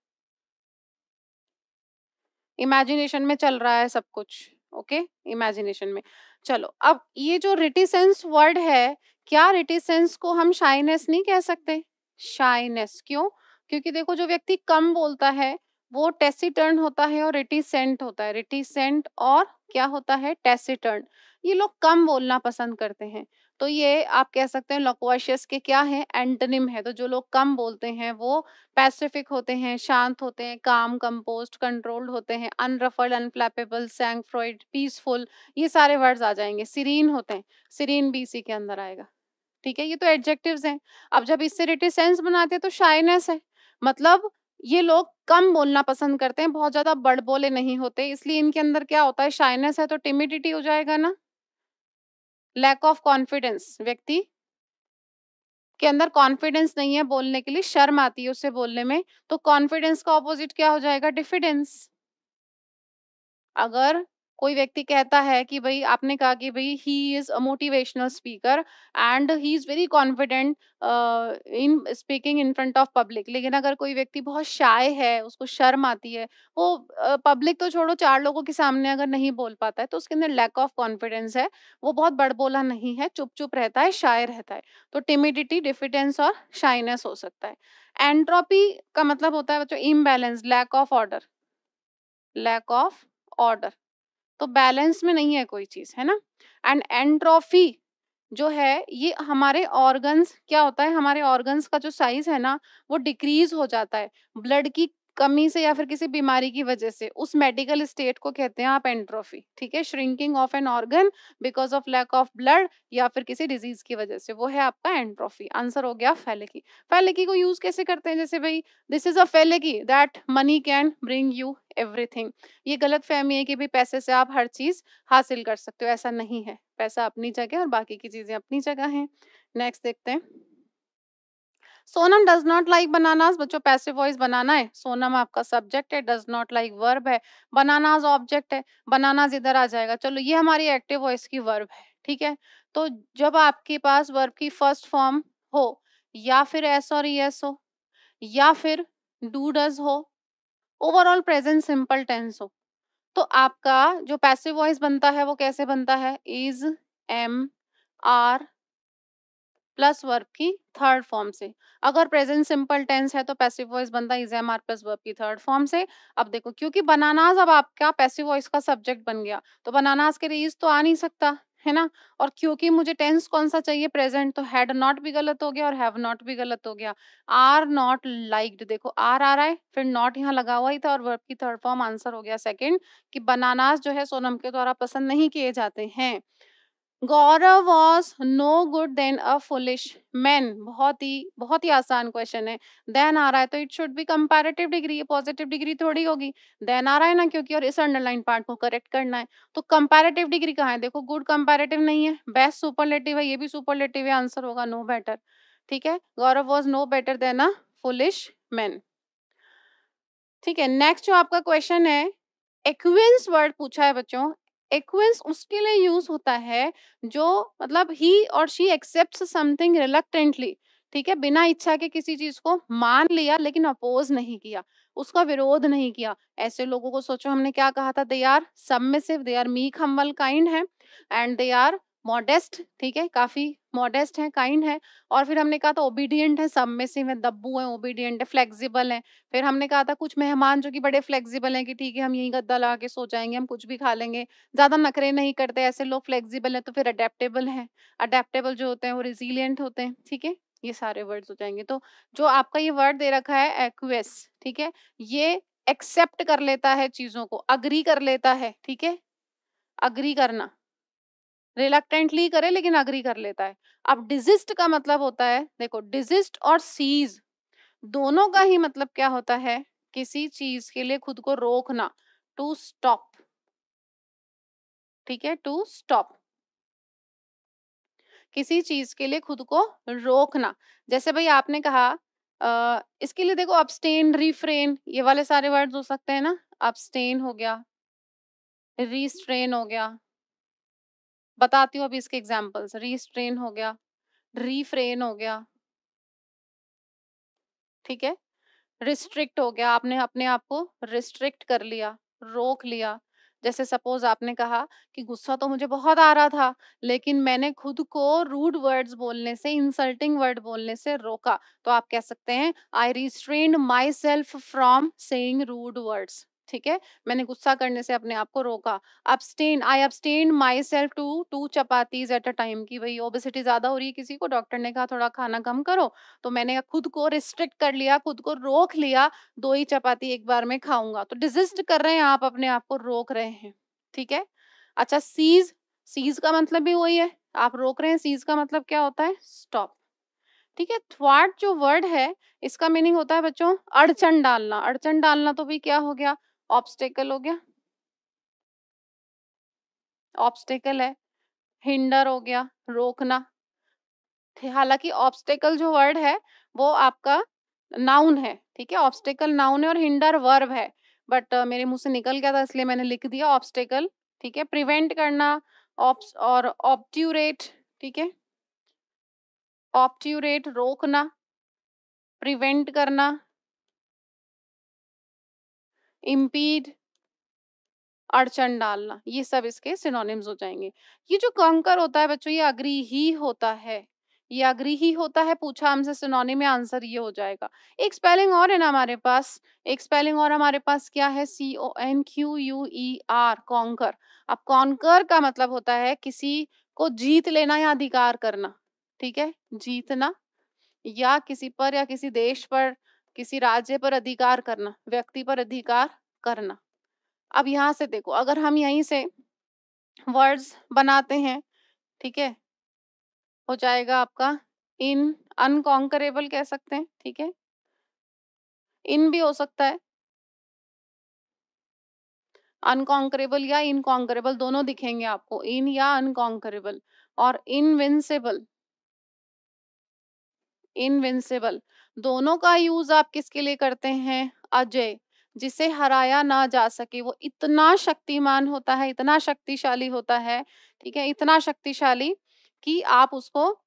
इमेजिनेशन में चल रहा है सब कुछ, ओके, इमेजिनेशन में। चलो अब ये जो रिटिसेंस वर्ड है, क्या रिटिसेंस को हम शाइनेस नहीं कह सकते, शाइनेस क्यों, क्योंकि देखो जो व्यक्ति कम बोलता है वो टेसिटर्न होता है और रिटिसेंट होता है, रिटिसेंट और क्या होता है, टेसिटर्न, ये लोग कम बोलना पसंद करते हैं। तो ये आप कह सकते हैं लोक्वाशियस के क्या है, एंटोनिम है। तो जो लोग कम बोलते हैं वो पैसिफिक होते हैं, शांत होते हैं, काम, कंपोज्ड, कंट्रोल्ड होते हैं, अनरफल्ड, अनफ्लैपेबल, सैंक्फ्रॉइड, पीसफुल, ये सारे वर्ड्स आ जाएंगे। सीरीन होते हैं, सीरीन भी इसी के अंदर आएगा, ठीक है। ये तो एडजेक्टिव्स हैं। अब जब इससे रिटिसेंस बनाते हैं तो शाइनेस है, मतलब ये लोग कम बोलना पसंद करते हैं, बहुत ज्यादा बड़बोले नहीं होते, इसलिए इनके अंदर क्या होता है, शाइनेस है तो टिमिडिटी हो जाएगा ना, लैक ऑफ कॉन्फिडेंस, व्यक्ति के अंदर कॉन्फिडेंस नहीं है बोलने के लिए, शर्म आती है उससे बोलने में, तो कॉन्फिडेंस का ऑपोजिट क्या हो जाएगा, डिफिडेंस। अगर कोई व्यक्ति कहता है कि भई आपने कहा कि भई he is a motivational speaker and he is very confident in speaking in front of public. लेकिन अगर कोई व्यक्ति बहुत शाय है, उसको शर्म आती है, वो पब्लिक तो छोड़ो 4 लोगों के सामने अगर नहीं बोल पाता है, तो उसके अंदर लैक ऑफ कॉन्फिडेंस है। वो बहुत बड़बोला नहीं है, चुप-चुप रहता है, शाय रहता है। तो टिमिडिटी, डिफिडेंस और शाइनेस हो सकता है। एंट्रोपी का मतलब होता है बच्चों imbalance, lack of order, lack of order. तो बैलेंस में नहीं है कोई चीज़, है ना? एंड एंट्रोफी जो है ये हमारे ऑर्गन्स क्या होता है, हमारे ऑर्गन्स का जो साइज़ है ना, वो डिक्रीज़ हो जाता है। ब्लड की कमी से या फिर किसी बीमारी की वजह से, उस मेडिकल स्टेट को कहते हैं आप एंट्रोफी, ठीक है? Shrinking of an organ because of lack of blood या फिर किसी डिज़ीज़ की वजह से, वो है आपका एंट्रोफी। आंसर हो गया फेलिकी। फेलिकी को यूज़ कैसे करते हैं? जैसे भई this is a fallacy that money can bring you everything. ये गलतफ़हमी है कि भई पैसे से आप हर चीज़ हासिल कर सकते हो, ऐसा नहीं है। पैसा अपनी जगह और बाकी की चीज़ें अपनी जगह हैं। नेक्स्ट देखते हैं। Sonam does not like bananas. बच्चों पैसिव वॉइस बनाना है। सोनम आपका सब्जेक्ट है, डज़ नॉट लाइक वर्ब है, बनानास ऑब्जेक्ट है, बनानास इधर आ जाएगा। चलो ये हमारी एक्टिव वॉइस की वर्ब है, ठीक है? तो जब आपके पास वर्ब की फर्स्ट फॉर्म हो या फिर एस और ईएस हो या फिर डू डज़ हो, ओवरऑल प्रेजेंट सिंपल टेंस हो, तो आपका जो पैसिव वॉइस बनता है वो कैसे बनता है? Is, am, are plus verb की थर्ड फॉर्म से। अगर प्रेजेंट सिंपल टेंस है तो पैसिव वॉइस बनता है is am are plus verb की थर्ड फॉर्म से। अब देखो क्योंकि बनानास अब आपका पैसिव वॉइस का सब्जेक्ट बन गया, तो बनानास के लिए इज तो आ नहीं सकता, है ना? और क्योंकि मुझे टेंस कौन सा चाहिए प्रेजेंट, तो हैड नॉट भी गलत हो गया और हैव नॉट भी गलत हो गया। आर नॉट लाइक्ड, देखो आर आ रहा है फिर नॉट यहाँ लगा हुआ ही था और वर्ब की थर्ड फॉर्म आंसर हो गया सेकंड, कि बनानास जो है सोनम के द्वारा पसंद नहीं किए जाते हैं। Gaurav was no good then a foolish man. बहुत ही आसान क्वेश्चन है। देन आ रहा है तो it should be comparative degree, ये पॉजिटिव डिग्री थोड़ी होगी। देन आ रहा है ना क्योंकि, और इस अंडरलाइन पार्ट को करेक्ट करना है। तो कंपैरेटिव डिग्री कहाँ है? देखो गुड कंपैरेटिव नहीं है, बेस्ट सुपरलेटिव है, ये भी सुपरलेटिव है, आंसर होगा नो बेटर। ठीक है, Gaurav was no better then a foolish man. ठीक है, नेक्स्ट जो आपका क्वेश्चन है, एक्विंस वर्ड पूछा है बच्चों। एक्विंस उसके लिए यूज होता है जो मतलब ही और शी एक्सेप्ट्स समथिंग रिलक्टेंटली, ठीक है, बिना इच्छा के किसी चीज को मान लिया लेकिन अपोज नहीं किया, उसका विरोध नहीं किया। ऐसे लोगों को सोचो, हमने क्या कहा था? They are submissive, they are meek humble kind है, एंड दे आर मॉडेस्ट, ठीक है, काफी मॉडेस्ट है, काइंड है। और फिर हमने कहा था ओबीडियंट है, सबमिसिव है, दब्बू है, ओबीडियंट है, फ्लेक्सिबल है। फिर हमने कहा था कुछ मेहमान जो कि बड़े फ्लेक्सिबल हैं कि ठीक है हम यहीं गद्दा लगा के सो जाएँगे, हम कुछ भी खा लेंगे, ज़्यादा नखरे नहीं करते, ऐसे लोग फ्लेक्सिबल हैं। तो फिर अडैप्टेबल हैं, अडैप्टेबल जो होते हैं वो रेज़िलिएंट होते हैं, ठीक है? ये सारे वर्ड्स हो जाएँगे। तो जो आपका ये वर्ड दे रखा है एक्वियस, ठीक है? ये एक्सेप्ट कर लेता है चीज़ों को, एग्री कर लेता है, ठीक है? एग्री करना, रिलक्टेंटली करे लेकिन एग्री कर लेता है। अब डिसिस्ट का मतलब होता है, देखो डिसिस्ट और सीज़ दोनों का ही मतलब क्या होता है? किसी चीज के लिए खुद को रोकना, टू स्टॉप, ठीक है, टू स्टॉप, किसी चीज के लिए खुद को रोकना। जैसे भाई आपने कहा इसके लिए देखो अब्सटेन, रिफ्रेन, ये वाले सारे वर्ड्स हो सकते हैं ना। अब्सटेन हो गया, रिस्ट्रेन हो गया, बताती हूँ अभी इसके एग्जांपल्स। रिस्ट्रेन हो गया, रिफ्रेन हो गया, ठीक है। रिस्ट्रिक्ट हो गया, आपने अपने आप को रिस्ट्रिक्ट कर लिया, रोक लिया। जैसे सपोज आपने कहा कि गुस्सा तो मुझे बहुत आ रहा था, लेकिन मैंने खुद को रूड वर्ड्स बोलने से, इंसल्टिंग वर्ड बोलने से रोका। तो आप कह सकते हैं I restrained myself from saying rude words, ठीक है, मैंने गुस्सा करने से अपने आप को रोका। Abstain, I abstain myself to 2 chapatis at a time, की भाई ओबेसिटी ज्यादा हो रही है किसी को, डॉक्टर ने कहा थोड़ा खाना कम करो, तो मैंने खुद को रिस्ट्रिक्ट कर लिया, खुद को रोक लिया, 2 ही चपाती एक बार में खाऊँगा। तो डिसिस्ट कर रहे हैं आप, अपने आप को रोक रहे हैं, ठीक है? अच्छा सीज़, सीज़ का मतलब भी वही है, आप रोक रहे हैं, सीज़ का मतलब क्या होता है? स्टॉप, ठीक है? थ्वार्ट जो वर्ड है, इसका मीनिंग होता है बच्चों अड़चन डालना, अड़चन डालना तो भी क्या हो गया? ऑब्स्टेकल हो गया, ऑब्स्टेकल है, हिंडर हो गया, रोकना। हालाँकि ऑब्स्टेकल जो वर्ड है, वो आपका नाउन है, ठीक है? ऑब्स्टेकल नाउन है और हिंडर वर्ब है। बट मेरे मुँह से निकल गया था इसलिए मैंने लिख दिया ऑब्स्टेकल, ठीक है, प्रिवेंट करना, ऑप्स और ऑब्ट्यूरेट, ठीक है, ऑब्ट्यूरेट रोकना, प्रिवेंट करना, इम्पीड अड़चन डालना, ये सब इसके सिनोनिम्स हो जाएंगे। ये जो कंकर होता है बच्चों, ये अग्री ही होता है, ये अग्री ही होता है। पूछा हमसे सिनोनिम में, आंसर ये हो जाएगा। एक स्पेलिंग और है ना हमारे पास, एक स्पेलिंग और हमारे पास क्या है, CONQUER, कॉन्कर। अब कॉन्कर का मतलब होता है किसी को जीत लेना या अधिकार करना, ठीक है, जीतना या किसी पर या किसी देश पर, किसी राज्य पर अधिकार करना, व्यक्ति पर अधिकार करना। अब यहाँ से देखो, अगर हम यहीं से वर्ड्स बनाते हैं, ठीक है, हो जाएगा आपका इन, अनकॉन्करेबल कह सकते हैं, ठीक है, इन भी हो सकता है, अनकॉन्करेबल या इनकॉन्करेबल दोनों दिखेंगे आपको, इन या अनकॉन्करेबल। और इनविंसिबल, इनविंसिबल दोनों का यूज आप किसके लिए करते हैं, अजय, जिसे हराया ना जा सके, वो इतना शक्तिमान होता है, इतना शक्तिशाली होता है, ठीक है, इतना शक्तिशाली कि आप उसको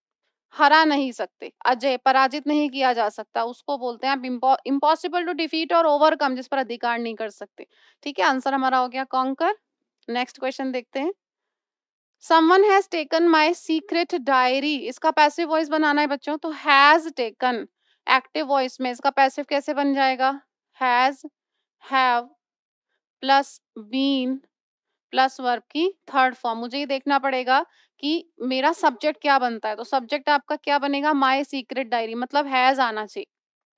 हरा नहीं सकते, अजय, पराजित नहीं किया जा सकता, उसको बोलते हैं आप इम्पॉसिबल टू डिफीट और ओवरकम, जिस पर अधिकार नहीं कर सकते, ठीक है। आंसर हमारा हो गया कॉन्कर। नेक्स्ट क्वेश्चन देखते हैं। Someone has taken my secret diary, इसका पैसिव वॉइस बनाना है बच्चों, तो हैज टेकन, एक्टिव वॉइस में इसका पैसिव कैसे बन जाएगा, has, have plus been plus verb की थर्ड फॉर्म। मुझे ये देखना पड़ेगा कि मेरा सब्जेक्ट क्या बनता है, तो सब्जेक्ट आपका क्या बनेगा, माय सीक्रेट डायरी, मतलब हैज आना चाहिए,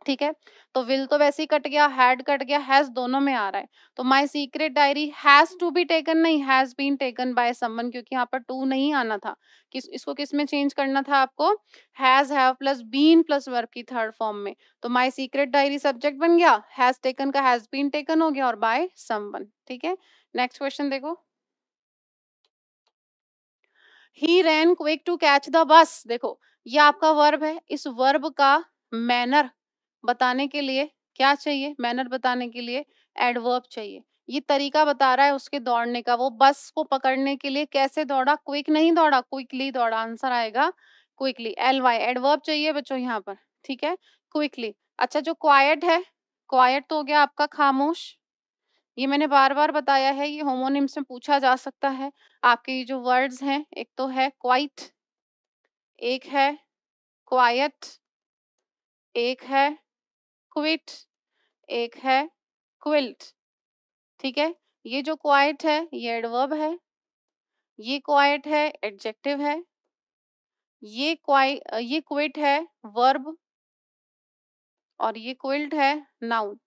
ठीक है। तो विल तो वैसे ही कट गया, हैड कट गया, हैज दोनों में आ रहा है, तो my secret diary has to be taken नहीं, has been taken by someone, क्योंकि यहाँ पर टू नहीं आना था, इसको किस में चेंज करना था आपको, has, have plus been plus verb की थर्ड फॉर्म में। तो माय सीक्रेट डायरी सब्जेक्ट बन गया, हैज टेकन का हैज बीन टेकन हो गया और बाय समवन, ठीक है। नेक्स्ट क्वेश्चन देखो। He ran quick to catch the bus, देखो ये आपका वर्ब है, इस वर्ब का मैनर बताने के लिए क्या चाहिए, मैनर बताने के लिए एडवर्ब चाहिए। ये तरीका बता रहा है उसके दौड़ने का, वो बस को पकड़ने के लिए कैसे दौड़ा, क्विक नहीं दौड़ा, क्विकली दौड़ा, आंसर आएगा क्विकली, LY एडवर्ब चाहिए बच्चों यहाँ पर, ठीक है, क्विकली। अच्छा, जो क्वाइट है, क्वाइट तो हो गया आपका खामोश, ये मैंने बार-बार बताया है, ये होमोनिम्स में पूछा जा सकता है। आपके ये जो वर्ड्स हैं, एक तो है क्वाइट, एक है क्वाइट, एक है क्विट, एक है क्विल्ट, ठीक है। ये जो क्वाइट है ये एडवर्ब है, ये क्वाइट है एडजेक्टिव है, ये क्विट है वर्ब और ये क्विल्ट है नाउन,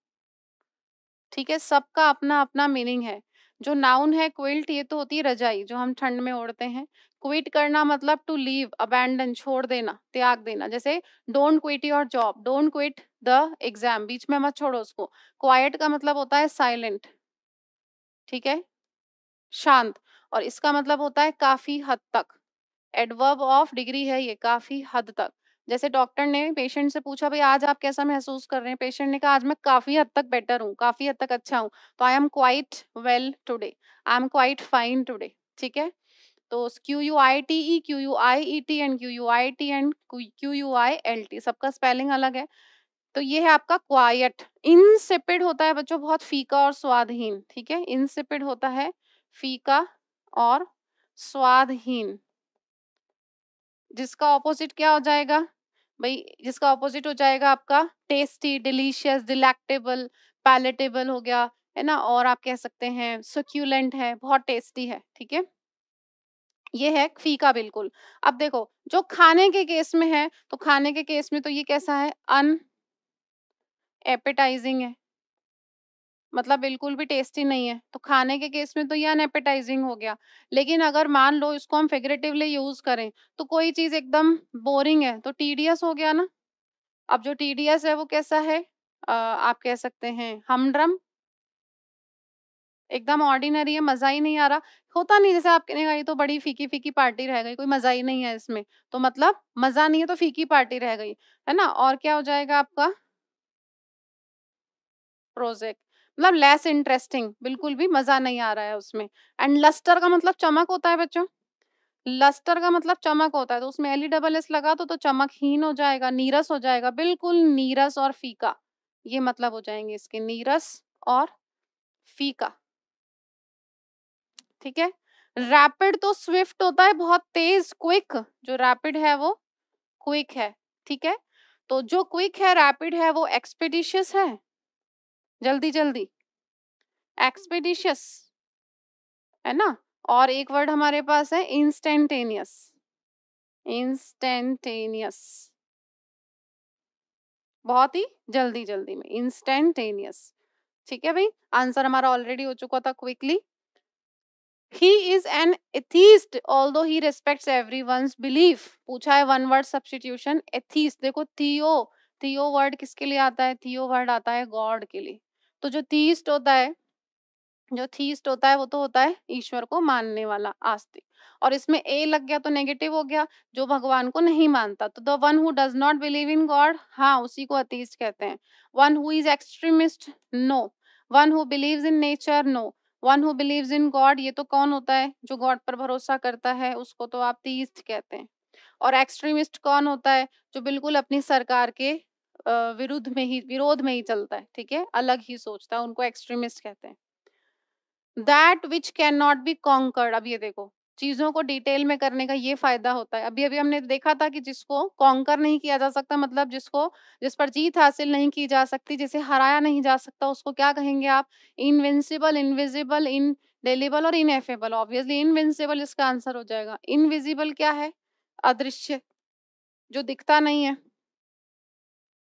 ठीक है। सबका अपना अपना मीनिंग है। जो नाउन है क्विल्ट, ये तो होती है रजाई जो हम ठंड में ओढ़ते हैं। क्विट करना मतलब टू लीव, अबैंडन, छोड़ देना, त्याग देना। जैसे don't quit your job, don't quit the exam, बीच में मत छोड़ो उसको। क्वाइट का मतलब होता है साइलेंट, ठीक है, शांत। और इसका मतलब होता है काफी हद तक, एडवर्ब ऑफ डिग्री है ये, काफी हद तक। जैसे डॉक्टर ने पेशेंट से पूछा, भाई आज आप कैसा महसूस कर रहे हैं, पेशेंट ने कहा आज मैं काफी हद तक बेटर हूँ, काफी हद तक अच्छा हूँ, तो I am quite well today, I am quite fine today, ठीक है। तो QUITE, QUIET and QUIT and QUILT, सबका स्पेलिंग अलग है। तो ये है आपका क्वाइट। इंसिपिड होता है बच्चों बहुत फीका और स्वादहीन, ठीक है, इंसिपिड होता है फीका और स्वादहीन। जिसका ऑपोजिट क्या हो जाएगा भाई, जिसका ऑपोजिट हो जाएगा आपका टेस्टी, डिलीशियस, डिलेक्टेबल, पैलेटेबल हो गया, है ना। और आप कह सकते हैं सुक्यूलेंट है, बहुत टेस्टी है, ठीक है। ये है फीका बिल्कुल। अब देखो जो खाने के केस में है, तो खाने के केस में तो ये कैसा है, अन एपेटाइजिंग है, मतलब बिल्कुल भी टेस्टी नहीं है, तो खाने के केस में तो ये अनएपेटाइजिंग हो गया। लेकिन अगर मान लो इसको हम फिगरेटिवली यूज करें, तो कोई चीज एकदम बोरिंग है तो टीडियस हो गया ना। अब जो टीडीएस है वो कैसा है, आप कह सकते हैं हमड्रम, एकदम ऑर्डिनरी है, मजा ही नहीं आ रहा। होता नहीं, जैसे आप कहेंगे ये तो बड़ी फीकी फीकी पार्टी रह गई, कोई मजा ही नहीं है इसमें, तो मतलब मजा नहीं है तो फीकी पार्टी रह गई, है ना। और क्या हो जाएगा आपका प्रोजेक्ट, मतलब लेस इंटरेस्टिंग, बिल्कुल भी मजा नहीं आ रहा है उसमें। एंड लस्टर का मतलब चमक होता है बच्चों। लस्टर का मतलब चमक होता है, तो उसमें LE लगा तो चमकहीन हो जाएगा, नीरस हो जाएगा, बिल्कुल नीरस और फीका। ये मतलब हो जाएंगे इसके, नीरस और फीका। ठीक है। रैपिड तो स्विफ्ट होता है, बहुत तेज, क्विक। जो रैपिड है वो क्विक है। ठीक है। तो जो क्विक है, रैपिड है, वो एक्सपेडिशियस है, जल्दी जल्दी, एक्सपेडिशियस, है ना। और एक वर्ड हमारे पास है इंस्टेंटेनियस, इंस्टेंटेनियस, बहुत ही जल्दी जल्दी में, इंस्टेंटेनियस। ठीक है भाई, आंसर हमारा ऑलरेडी हो चुका था quickly. He is an atheist although he respects everyone's belief. पूछा है वन वर्ड सब्स्टिट्यूशन, एथीस्ट। देखो थियो, थियो वर्ड किसके लिए आता है? थियो वर्ड आता है गॉड के लिए। तो जो थीस्ट होता है, जो थीस्ट होता है वो तो होता है ईश्वर को मानने वाला, आस्तिक। और इसमें ए लग गया तो नेगेटिव हो गया, जो भगवान को नहीं मानता। तो the one who does not believe in God, हाँ उसी को अतीस्ट कहते हैं। One who is extremist, no. One who believes in nature, no. One who believes in God, ये तो कौन होता है? जो गॉड पर भरोसा करता है, उसको तो आप तीस्ट कहते हैं। और एक्सट्रीमिस्ट कौन होता है? जो बिल्कुल अपनी सरकार के विरुद्ध में ही, विरोध में ही चलता है, ठीक है, अलग ही सोचता है, उनको एक्सट्रीमिस्ट कहते हैं। That which can not be conquered, अब ये देखो, चीजों को डिटेल में करने का ये फायदा होता है। अभी अभी हमने देखा था कि जिसको कॉन्कर नहीं किया जा सकता, मतलब जिसको, जिस पर जीत हासिल नहीं की जा सकती, जिसे हराया नहीं जा सकता, उसको क्या कहेंगे आप? इनविंसिबल, इनविजिबल, इनडेलिबल और इनएफेबल। ऑब्वियसली इनविंसिबल इसका आंसर हो जाएगा। इनविजिबल क्या है? अदृश्य, जो दिखता नहीं है।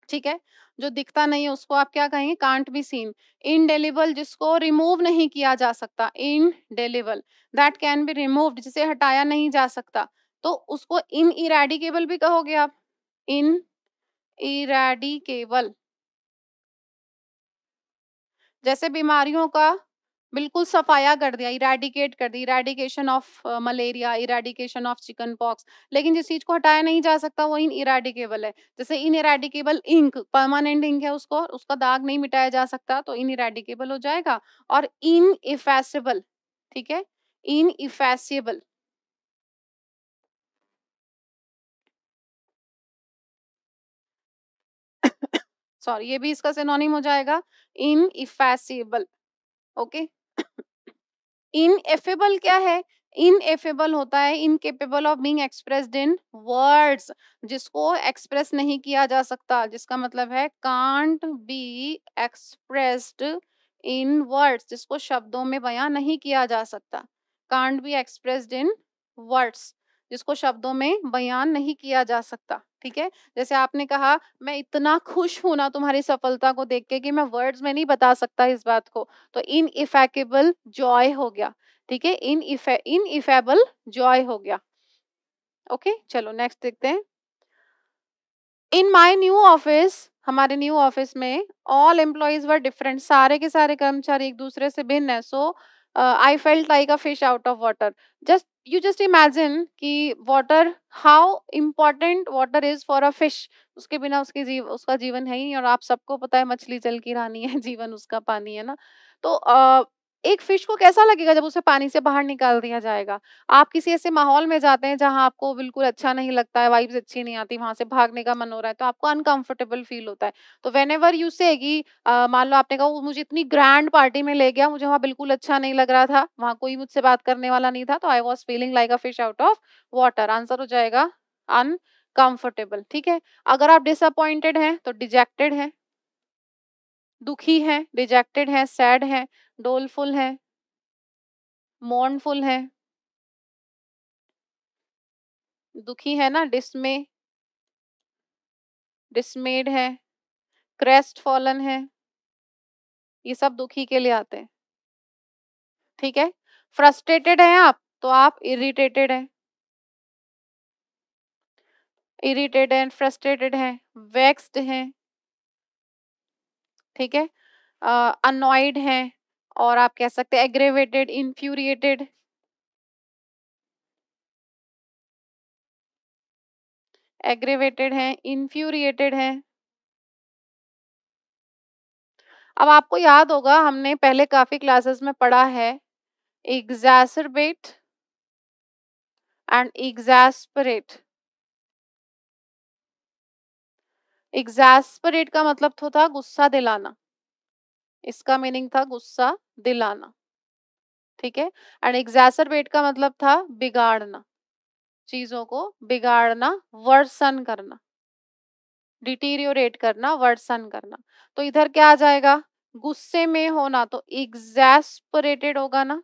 ठीक है, जो दिखता नहीं है उसको आप क्या कहेंगे? Can't be seen. इनडेलिबल, जिसको रिमूव नहीं किया जा सकता, indelible. That can be removed, जिसे हटाया नहीं जा सकता, तो उसको इन इरेडिकेबल भी कहोगे आप, इन इरेडिकेबल। जैसे बीमारियों का बिल्कुल सफाया कर दिया, इरेडिकेट कर दी, eradication of malaria, eradication of chicken pox. लेकिन जिस चीज को हटाया नहीं जा सकता वो इन इरेडिकेबल है। जैसे इन इरेडिकेबल इंक, परमानेंट इंक है, उसको, उसका दाग नहीं मिटाया जा सकता, तो इन इरेडिकेबल हो जाएगा। और इन इफेसिबल, ठीक है, इन इफेसिबल। सॉरी, ये भी इसका सिनोनिम हो जाएगा, इन इफेसिबल। ओके। इनएफेबल क्या है? इनएफेबल होता है incapable of being expressed in words, जिसको एक्सप्रेस नहीं किया जा सकता, जिसका मतलब है can't be expressed in words, जिसको शब्दों में बयां नहीं किया जा सकता। Can't be expressed in words, जिसको शब्दों में बयान नहीं किया जा सकता। ठीक है, जैसे आपने कहा मैं इतना खुश हूं ना तुम्हारी सफलता को देख के कि मैं वर्ड्स में नहीं बता सकता इस बात को, तो इन इफेकेबल जॉय हो गया। ठीक है, इन इफेबल जॉय हो गया। ओके, चलो नेक्स्ट देखते हैं। इन माई न्यू ऑफिस, हमारे न्यू ऑफिस में ऑल एम्प्लॉयज वर डिफरेंट, सारे के सारे कर्मचारी एक दूसरे से भिन्न है। So I felt like a fish out of water. Just you just imagine कि water, how important water is for a fish. उसके बिना उसका जीवन है ही नहीं, और आप सबको पता है मछली जल की रानी है, जीवन उसका पानी है ना। तो एक फिश को कैसा लगेगा जब उसे पानी से बाहर निकाल दिया जाएगा? आप किसी ऐसे माहौल में जाते हैं जहाँ आपको बिल्कुल अच्छा नहीं लगता है, वाइब्स अच्छी नहीं आती, वहां से भागने का मन हो रहा है, तो आपको अनकंफर्टेबल फील होता है। तो व्हेनेवर यू से कि मान लो आपने कहा वो मुझे इतनी ग्रैंड पार्टी में ले गया, मुझे वहां बिल्कुल अच्छा नहीं लग रहा था, वहां कोई मुझसे बात करने वाला नहीं था, तो I was feeling like a fish out of water. Answer हो जाएगा अनकंफर्टेबल। ठीक है, अगर आप डिसअपॉइंटेड हैं तो डिजेक्टेड है, दुखी है, डिजेक्टेड है, सैड है, डोलफुल है, मोurnफुल है, दुखी है ना, डिसमे, डिसमेड है, क्रेस्ट फॉलन है, ये सब दुखी के लिए आते हैं। ठीक है, फ्रस्ट्रेटेड है आप तो आप इरिटेटेड है, इरिटेटेड एंड फ्रस्ट्रेटेड है, वेक्स्ड है, ठीक है, अनॉयड है, और आप कह सकते हैं एग्रेवेटेड, इन्फ्यूरिएटेड, एग्रेवेटेड है, इन्फ्यूरिएटेड है। अब आपको याद होगा हमने पहले काफ़ी क्लासेस में पढ़ा है exacerbate एंड exasperate। exasperate का मतलब तो था गुस्सा दिलाना, इसका मीनिंग था गुस्सा दिलाना, ठीक है। एंड exacerbate का मतलब था बिगाड़ना, चीजों को बिगाड़ना, वर्सन करना, डिटीरियोरेट करना, वर्सन करना। तो इधर क्या आ जाएगा, गुस्से में होना, तो exasperated होगा ना।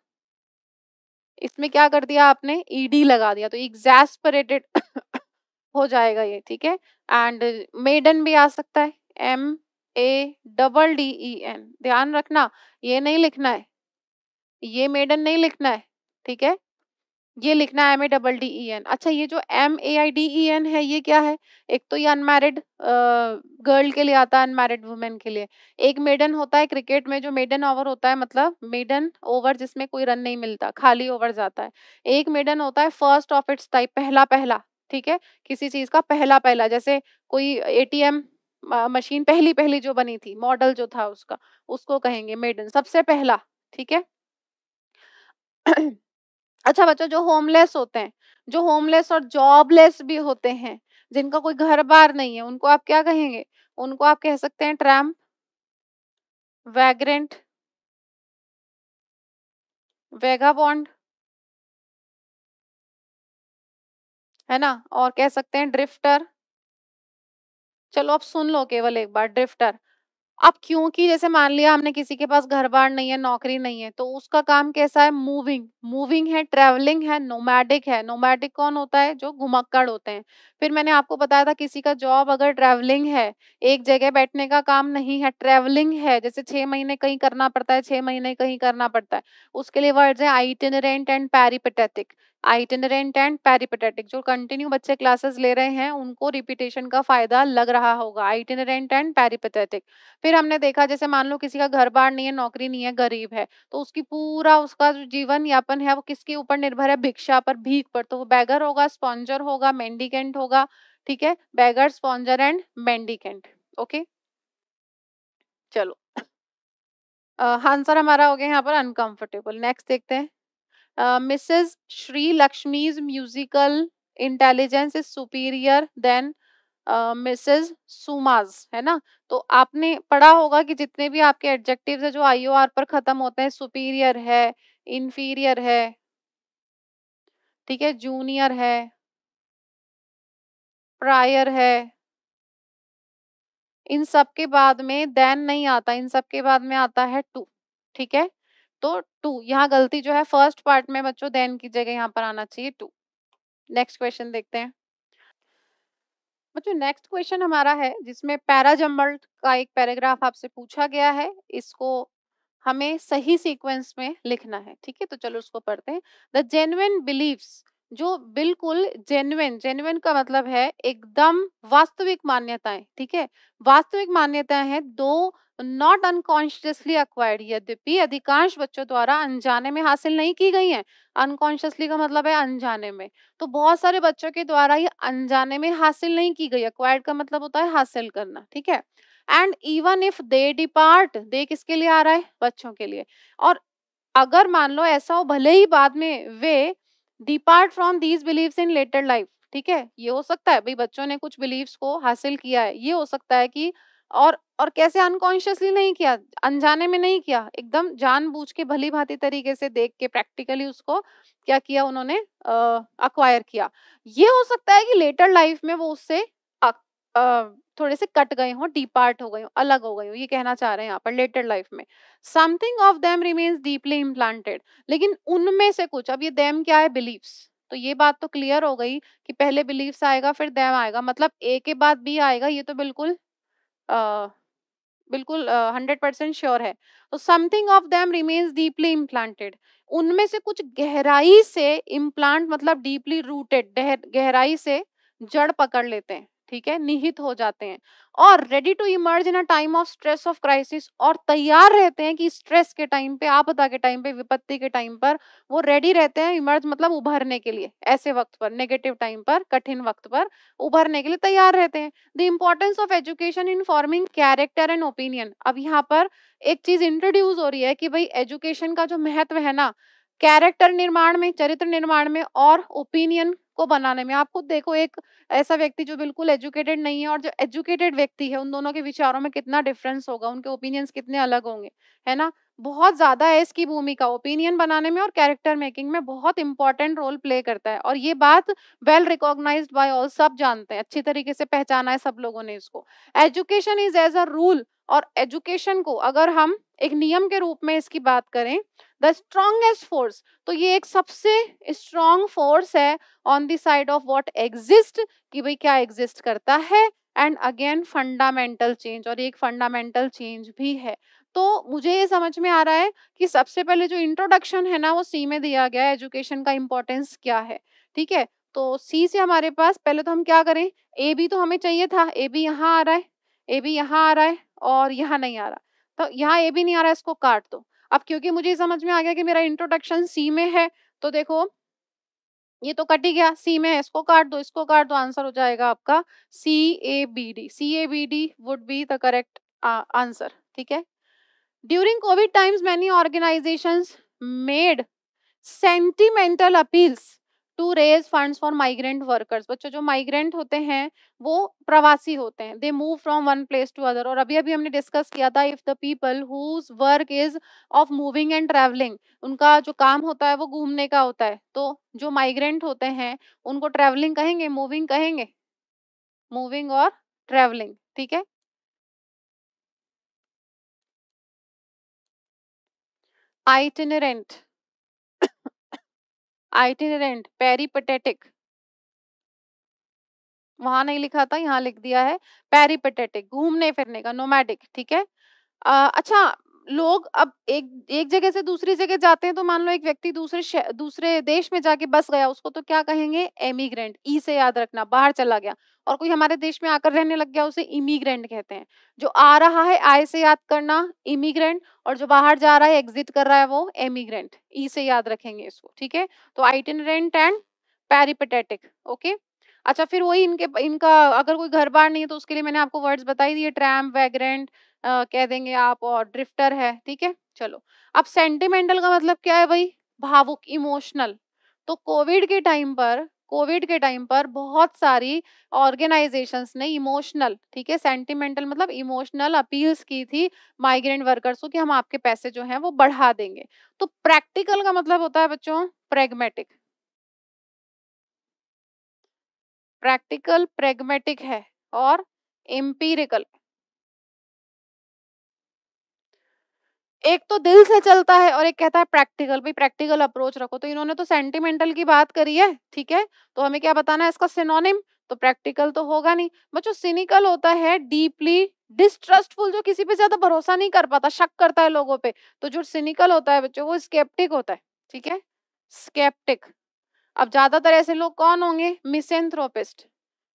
इसमें क्या कर दिया आपने, ईडी लगा दिया, तो exasperated हो जाएगा ये, ठीक है। एंड मेडन भी आ सकता है, MADDEN, ध्यान रखना ये नहीं लिखना है, ये मेडन नहीं लिखना है, ठीक है। ये लिखना है MADDEN। अच्छा, ये जो MAIDEN है ये क्या है, एक तो ये अनमैरिड गर्ल के लिए आता है, अनमैरिड वुमेन के लिए। एक मेडन होता है क्रिकेट में, जो मेडन ओवर होता है, मतलब मेडन ओवर जिसमें कोई रन नहीं मिलता, खाली ओवर जाता है। एक मेडन होता है फर्स्ट ऑफ इट्स टाइप, पहला पहला, ठीक है, किसी चीज का पहला पहला, जैसे कोई एटीएम मशीन पहली पहली जो बनी थी, मॉडल जो था उसका, उसको कहेंगे मेडन, सबसे पहला, ठीक है। अच्छा बच्चों, जो होमलेस होते हैं, जो होमलेस और जॉबलेस भी होते हैं, जिनका कोई घर बार नहीं है, उनको आप क्या कहेंगे, उनको आप कह सकते हैं ट्रैम्प, वैग्रेंट, वेगाबॉन्ड, है ना, और कह सकते हैं ड्रिफ्टर। चलो अब सुन लो केवल एक बार, ड्रिफ्टर। अब क्योंकि जैसे मान लिया हमने किसी के पास घर-बार नहीं है, नौकरी नहीं है, तो उसका काम कैसा है, मूविंग, मूविंग है, ट्रैवलिंग है, नोमैडिक है। नोमैडिक कौन होता है, जो घुमक्कड़ होते हैं। फिर मैंने आपको बताया था किसी का जॉब अगर ट्रैवलिंग है, एक जगह बैठने का काम नहीं है, ट्रैवलिंग है, जैसे 6 महीने कहीं करना पड़ता है, 6 महीने कहीं करना पड़ता है, उसके लिए वर्ड्स हैं आइटिनरेंट एंड पेरिपेटेटिक। आइटिनरेंट एंड पेरिपेटेटिक, जो कंटिन्यू बच्चे क्लासेस ले रहे हैं, उनको रिपीटेशन का फ़ायदा लग रहा होगा, आइटिनरेंट एंड पेरिपेटेटिक। फिर हमने देखा जैसे मान लो किसी का घर-बार नहीं है, नौकरी नहीं है, गरीब है, तो उसकी पूरा उसका जो जीवन यापन है वो किसके ऊपर निर्भर है, भिक्षा पर, भीख पर। तो वो बेगर होगा, स्पॉन्जर होगा, मेंडिकेंट होगा, ठीक है, beggar, sponger and mendicant. Okay, चलो आंसर हमारा हो गया यहाँ पर अनकंफर्टेबल। नेक्स्ट देखते हैं, Mrs Shri Lakshmi's musical intelligence is superior then Mrs Suma's, है ना। तो आपने पढ़ा होगा कि जितने भी आपके एडजेक्टिव्स है जो आईओआर पर खत्म होते हैं, सुपीरियर है, इंफीरियर है, ठीक है, जूनियर है, प्रायर है, इन सब के बाद में देन नहीं आता, इन सब के बाद में आता है टू, ठीक है। तो टू, यहाँ गलती जो है फर्स्ट पार्ट में बच्चों, देन की जगह यहाँ पर आना चाहिए टू। नेक्स्ट क्वेश्चन देखते हैं बच्चों। नेक्स्ट क्वेश्चन हमारा है जिसमें पैराजम्बल का एक पैराग्राफ आपसे पूछा गया है, इसको हमें सही सीक्वेंस में लिखना है, ठीक है। तो चलो उसको पढ़ते हैं। द जेन्युइन बिलीव्स, जो बिल्कुल जेन्युइन, जेन्युइन का मतलब है एकदम वास्तविक मान्यताएं, ठीक है, वास्तविक मान्यताएं हैं, दो नॉट अनकॉन्शियसली अक्वायर्ड, यद्यपि अधिकांश बच्चों द्वारा अनजाने में हासिल नहीं की गई हैं। अनकॉन्शियसली का मतलब है अनजाने में, तो बहुत सारे बच्चों के द्वारा ये अनजाने में हासिल नहीं की गई, एक्वायर्ड का मतलब होता है हासिल करना, ठीक है। And even if they depart, they किसके लिए आ रहा है, बच्चों के लिए। और अगर मान लो ऐसा हो, भले ही बाद में वे depart from these beliefs in later life, ठीक है, ये हो सकता है भाई बच्चों ने कुछ बिलीव्स को हासिल किया है, ये हो सकता है कि और कैसे अनकॉन्शियसली नहीं किया, अनजाने में नहीं किया, एकदम जानबूझ के भली भांति तरीके से देख के प्रैक्टिकली उसको क्या किया उन्होंने, अक्वायर किया। ये हो सकता है कि लेटर लाइफ में वो उससे थोड़े से कट गए हों, डिपार्ट हो गए हों, अलग हो गए हों, ये कहना चाह रहे हैं यहाँ पर लेटर लाइफ में। Something of them remains deeply implanted, लेकिन उनमें से कुछ, अब ये देम क्या है, बिलीव्स, तो ये बात तो क्लियर हो गई कि पहले बिलीव्स आएगा फिर देम आएगा, मतलब ए के बाद बी आएगा, ये तो बिल्कुल अ, बिल्कुल 100% श्योर है। तो something of them remains deeply implanted, उनमें से कुछ गहराई से, इम्प्लांट मतलब डीपली रूटेड, गहराई से जड़ पकड़ लेते हैं, ठीक है, निहित हो जाते हैं और ready to emerge in a time of stress of crisis, और तैयार रहते हैं कि स्ट्रेस के टाइम पे, आपदा के टाइम पे, विपत्ति के टाइम पर वो रेडी रहते हैं, इमर्ज मतलब उभरने के लिए, ऐसे वक्त पर, नेगेटिव टाइम पर, कठिन वक्त पर उभरने के लिए तैयार रहते हैं। The importance of education in forming character and opinion. अब यहाँ पर एक चीज इंट्रोड्यूस हो रही है कि भाई एजुकेशन का जो महत्व है ना, कैरेक्टर निर्माण में, चरित्र निर्माण में और ओपिनियन को बनाने में। आप खुद देखो, एक ऐसा व्यक्ति जो बिल्कुल एजुकेटेड नहीं है और जो एजुकेटेड व्यक्ति है, उन दोनों के विचारों में कितना डिफरेंस होगा, उनके ओपिनियंस कितने अलग होंगे, है ना। बहुत ज्यादा है इसकी भूमिका ओपिनियन बनाने में और कैरेक्टर मेकिंग में, बहुत इंपॉर्टेंट रोल प्ले करता है, और ये बात वेल रिकॉग्नाइज्ड बाय ऑल, सब जानते हैं, अच्छी तरीके से पहचाना है सब लोगों ने इसको। Education is as a rule, और एजुकेशन को अगर हम एक नियम के रूप में इसकी बात करें, द स्ट्रॉन्गेस्ट फोर्स, तो ये एक सबसे स्ट्रॉन्ग फोर्स है on the side of what exist, कि भाई क्या एग्जिस्ट करता है, एंड अगेन फंडामेंटल चेंज, और एक फंडामेंटल चेंज भी है। तो मुझे ये समझ में आ रहा है कि सबसे पहले जो इंट्रोडक्शन है ना, वो सी में दिया गया है, एजुकेशन का इंपॉर्टेंस क्या है, ठीक है। तो सी से हमारे पास पहले तो हम क्या करें, ए बी तो हमें चाहिए था, ए बी यहाँ आ रहा है, ए बी यहाँ आ रहा है और यहाँ नहीं आ रहा, तो यहाँ ए बी नहीं आ रहा है, इसको काट दो। अब क्योंकि मुझे समझ में आ गया कि मेरा इंट्रोडक्शन सी में है, तो देखो ये तो कट ही गया, सी में है, इसको काट दो, इसको काट दो, आंसर हो जाएगा आपका C A B D. C A B D would be the correct answer, ठीक है। During COVID times many organisations made sentimental appeals to raise funds for migrant workers. बच्चों जो माइग्रेंट होते हैं वो प्रवासी होते हैं, they move from one place to other, और अभी अभी हमने डिस्कस किया था, if the people whose work is of moving and travelling, उनका जो काम होता है वो घूमने का होता है, तो जो माइग्रेंट होते हैं उनको ट्रैवलिंग कहेंगे, मूविंग कहेंगे, मूविंग और ट्रैवलिंग, ठीक है। आइटिनरेंट, आइटिनरेंट, पेरिपेटेटिक, वहां नहीं लिखा था, यहाँ लिख दिया है, पेरिपेटेटिक, घूमने फिरने का, नोमैडिक, ठीक है। अच्छा, लोग अब एक एक जगह से दूसरी जगह जाते हैं, तो मान लो एक व्यक्ति दूसरे देश में जाके बस गया, उसको तो क्या कहेंगे, एमिग्रेंट, ई से याद रखना, बाहर चला गया, और कोई हमारे देश में आकर रहने लग गया, उसे इमिग्रेंट कहते हैं। जो आ रहा है, आय से याद करना, इमिग्रेंट, और जो बाहर जा रहा है, एग्जिट कर रहा है, वो एमिग्रेंट, ई से याद रखेंगे इसको, ठीक है। तो आइटिनरेंट एंड पेरिपेटेटिक, ओके। अच्छा, फिर वही इनका अगर कोई घर बार नहीं है, तो उसके लिए मैंने आपको वर्ड्स बताई दिए, ट्रैम्प, वैग्रेंट कह देंगे आप, और ड्रिफ्टर है, ठीक है। चलो, अब सेंटिमेंटल का मतलब क्या है भाई, भावुक, इमोशनल। तो कोविड के टाइम पर बहुत सारी ऑर्गेनाइजेशंस ने इमोशनल, ठीक है, सेंटिमेंटल मतलब इमोशनल अपील्स की थी माइग्रेंट वर्कर्स को कि हम आपके पैसे जो हैं वो बढ़ा देंगे। तो प्रैक्टिकल का मतलब होता है बच्चों प्रेगमेटिक, प्रैक्टिकल प्रेगमेटिक है, और एम्पिरिकल, एक तो दिल से चलता है और एक कहता है प्रैक्टिकल, भाई प्रैक्टिकल अप्रोच रखो। तो इन्होंने तो सेंटिमेंटल की बात करी है, ठीक है, तो हमें क्या बताना है इसका सिनोनिम, तो प्रैक्टिकल तो होगा नहीं। बच्चों सिनिकल होता है डीपली डिस्ट्रस्टफुल, जो किसी पे ज्यादा भरोसा नहीं कर पाता, शक करता है लोगों पे, तो जो सिनिकल होता है बच्चों वो स्केप्टिक होता है, ठीक है, स्केप्टिक। अब ज्यादातर ऐसे लोग कौन होंगे, मिसेंथ्रोपिस्ट,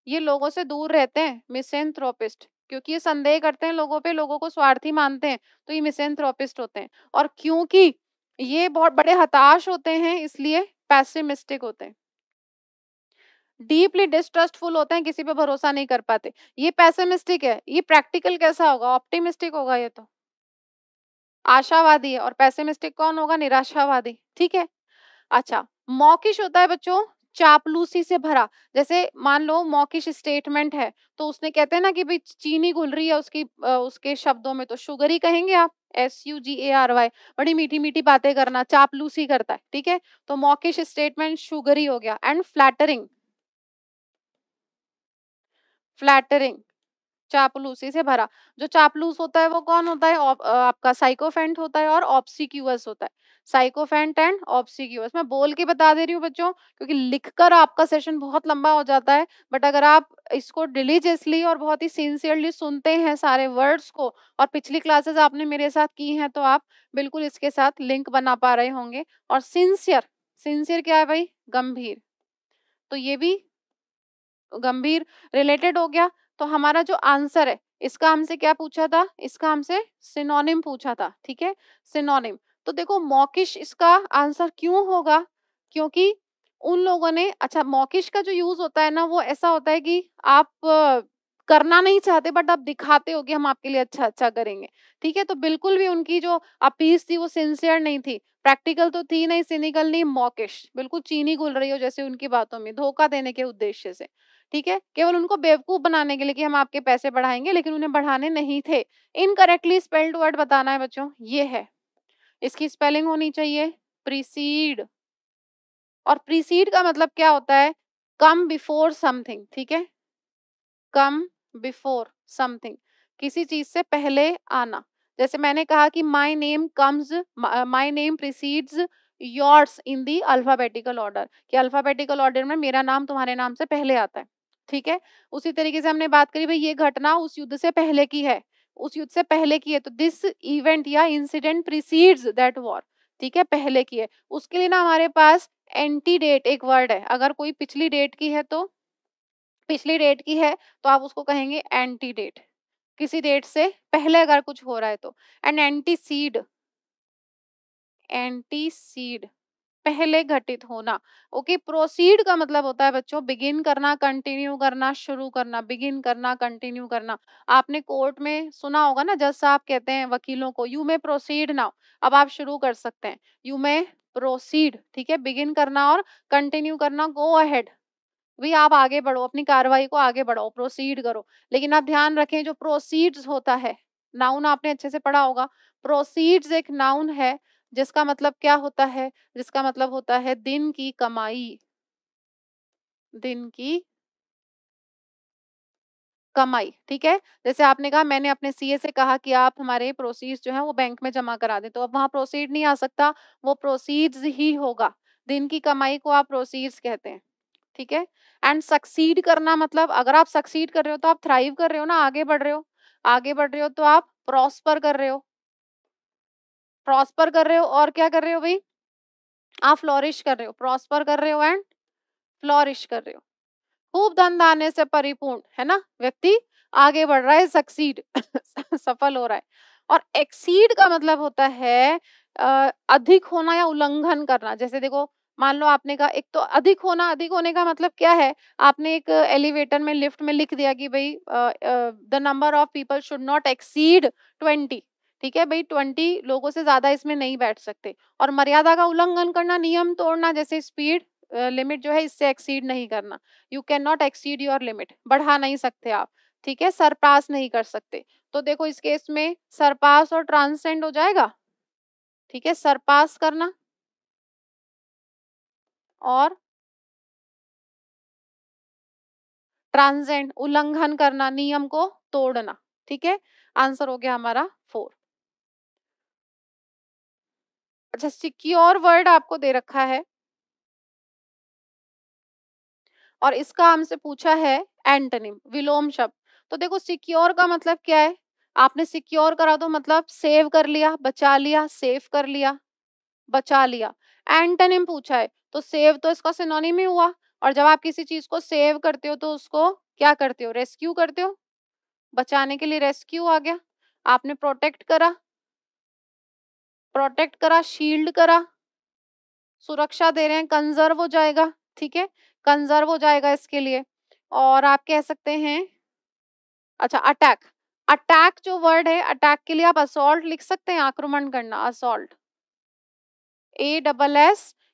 ये लोगों से दूर रहते हैं, मिसेंथ्रोपिस्ट, क्योंकि ये संदेह करते हैं लोगों पे, लोगों को स्वार्थी मानते हैं, तो ये मिसेंथ्रोपिस्ट होते हैं। और क्योंकि ये बहुत बड़े हताश होते हैं, इसलिए पैसिमिस्टिक होते हैं, डीपली डिस्ट्रस्टफुल होते हैं, किसी पे भरोसा नहीं कर पाते। ये पैसिमिस्टिक है, ये प्रैक्टिकल कैसा होगा, ऑप्टिमिस्टिक होगा, ये तो आशावादी है, और पैसिमिस्टिक कौन होगा, निराशावादी, ठीक है। अच्छा, मॉकिश होता है बच्चों चापलूसी से भरा। जैसे मान लो मॉकिश स्टेटमेंट है, तो उसने कहते हैं ना कि भाई चीनी घुल रही है उसके शब्दों में, तो शुगर ही कहेंगे आप, SUGARY, बड़ी मीठी मीठी बातें करना, चापलूसी करता है, ठीक है। तो मॉकिश स्टेटमेंट शुगर ही हो गया। एंड फ्लैटरिंग, फ्लैटरिंग चापलूसी से भरा। जो चापलूस होता है वो कौन होता है, आपका साइकोफेंट होता है, और ऑब्सिक्यूअस होता है। साइकोफेंट एंड ऑब्सिक्यूअस, मैं बोल के बता दे रही हूँ बच्चों, क्योंकि लिखकर आपका सेशन बहुत लंबा हो जाता है, बट अगर आप इसको डिलीजियसली और बहुत ही सिंसियरली सुनते हैं सारे वर्ड्स को, और पिछली क्लासेस आपने मेरे साथ की हैं, तो आप बिल्कुल इसके साथ लिंक बना पा रहे होंगे। और सिंसियर, सिंसियर क्या है भाई, गंभीर, तो ये भी गंभीर रिलेटेड हो गया। तो हमारा जो आंसर है, इसका हमसे क्या पूछा था? इसका हमसे सिनोनिम पूछा था, ठीक है? सिनोनिम। तो देखो मॉकिश इसका आंसर क्यों होगा? क्योंकि उन लोगों ने, अच्छा मॉकिश का जो यूज़ होता है ना, वो ऐसा होता है कि आप करना नहीं चाहते बट आप दिखाते हो कि हम आपके लिए अच्छा-अच्छा करेंगे, ठीक है? तो बिल्कुल भी उनकी जो अपीस थी वो सिंसियर नहीं थी, प्रैक्टिकल तो थी नहीं, सिनिकल नहीं, मॉकिश, बिल्कुल चीनी घुल रही हो जैसे उनकी बातों में, धोखा देने के उद्देश्य से, ठीक है? केवल उनको बेवकूफ़ बनाने के लिए कि हम आपके पैसे बढ़ाएँगे, लेकिन उन्हें बढ़ाने नहीं थे। इनकरेक्टली स्पेल्ड वर्ड बताना है बच्चों, ये है। इसकी स्पेलिंग होनी चाहिए प्रीसीड, और प्रीसीड का मतलब क्या होता है? कम बिफोर समथिंग, ठीक है? कम बिफोर समथिंग, किसी चीज से पहले आना। जैसे मैंने कहा कि my name comes, my name precedes yours in the alphabetical order, कि अल्फाबेटिकल ऑर्डर में मेरा नाम तुम्हारे नाम से पहले आता है, ठीक है? उसी तरीके से हमने बात करी भाई ये घटना उस युद्ध से पहले की है, उस युद्ध से पहले की है, तो दिस इवेंट या इंसिडेंट प्रीसीड्स दैट वॉर, ठीक है? पहले की है। उसके लिए ना हमारे पास एंटी डेट एक वर्ड है, अगर कोई पिछली डेट की है तो, पिछली डेट की है तो आप उसको कहेंगे एंटी डेट, किसी डेट से पहले अगर कुछ हो रहा है तो। एंड एंटीसीड, एंटीसीड पहले घटित होना। ओके, प्रोसीड का मतलब होता है बच्चों बिगिन करना, कंटिन्यू करना, शुरू करना, बिगिन करना, कंटिन्यू करना। आपने कोर्ट में सुना होगा ना, जज साहब कहते हैं वकीलों को यू मे प्रोसीड नाउ, अब आप शुरू कर सकते हैं, यू मे प्रोसीड, ठीक है? बिगिन करना और कंटिन्यू करना, गो अहेड, भी आप आगे बढ़ो, अपनी कार्रवाई को आगे बढ़ाओ, प्रोसीड करो। लेकिन आप ध्यान रखें जो प्रोसीड्स होता है, नाउन आपने अच्छे से पढ़ा होगा, प्रोसीड्स एक नाउन है जिसका मतलब क्या होता है? जिसका मतलब होता है दिन की कमाई, दिन की कमाई, ठीक है? जैसे आपने कहा मैंने अपने सीए से कहा कि आप हमारे प्रोसीड्स जो हैं वो बैंक में जमा करा दें, तो अब वहाँ प्रोसीड नहीं आ सकता, वो प्रोसीड्स ही होगा। दिन की कमाई को आप प्रोसीड्स कहते हैं। ठीक है? एंड सक्सीड करना मतलब अगर आप सक्सीड कर रहे हो तो आप थ्राइव कर रहे हो ना, आगे बढ़ रहे हो। आगे बढ़ रहे हो तो आप प्रॉस्पर कर रहे हो। प्रॉस्पर कर रहे हो और क्या कर रहे हो भई? आप फ्लोरिश कर रहे हो। प्रॉस्पर कर रहे हो एंड फ्लोरिश कर रहे हो। खूब धन-धान्य से परिपूर्ण, है ना? व्यक्ति आगे बढ़ रहा है, सक्सीड सफल हो रहा है। और एक्सीड का मतलब होता है अधिक होना या उल्लंघन करना। जैसे देखो, मान लो आपने कहा एक तो अधिक होने का मतलब क्या है? आपने एक एलिवेटर में, लिफ्ट में लिख दिया कि भई the number of people should not exceed 20, ठीक है? भई 20 लोगों से ज़्यादा इसमें नहीं बैठ सकते। और मर्यादा का उल्लंघन करना, नियम तोड़ना, जैसे स्पीड लिमिट जो है इससे एक्सीड नहीं करना। You can not exceed your limit, बढ़ा नहीं सकते आप, ठीक है? सरपास नहीं कर सकते। तो देखो इस केस में सरपास और ट्रांसेंड हो जाएगा, ठीक है? सरपास करना और ट्रांसेंड उल्लंघन करना, नियम को तोड़ना, ठीक है? आंसर हो गया हमारा 4। अच्छा, सिक्योर वर्ड आपको दे रखा है और इसका हमसे पूछा है एंटोनिम, विलोम शब्द। तो देखो सिक्योर का मतलब क्या है? आपने सिक्योर करा तो मतलब सेव कर लिया, बचा लिया, सेव कर लिया, बचा लिया। एंटोनिम पूछा है तो सेव तो इसका सिनोनिम ही हुआ, और जब आप किसी चीज को सेव करते हो तो उसको क्या करते हो? रेस्क्यू करते हो। बचाने के लिए रेस्क्यू आ गया। आपने प्रोटेक्ट करा, शील्ड करा, सुरक्षा दे रहे हैं, कंजर्व हो जाएगा, ठीक है? कंजर्व हो जाएगा इसके लिए। और आप कह सकते हैं, अच्छा अटैक, अटैक जो वर्ड है, अटैक के लिए आप असॉल्ट लिख सकते हैं, आक्रमण करना, असॉल्ट,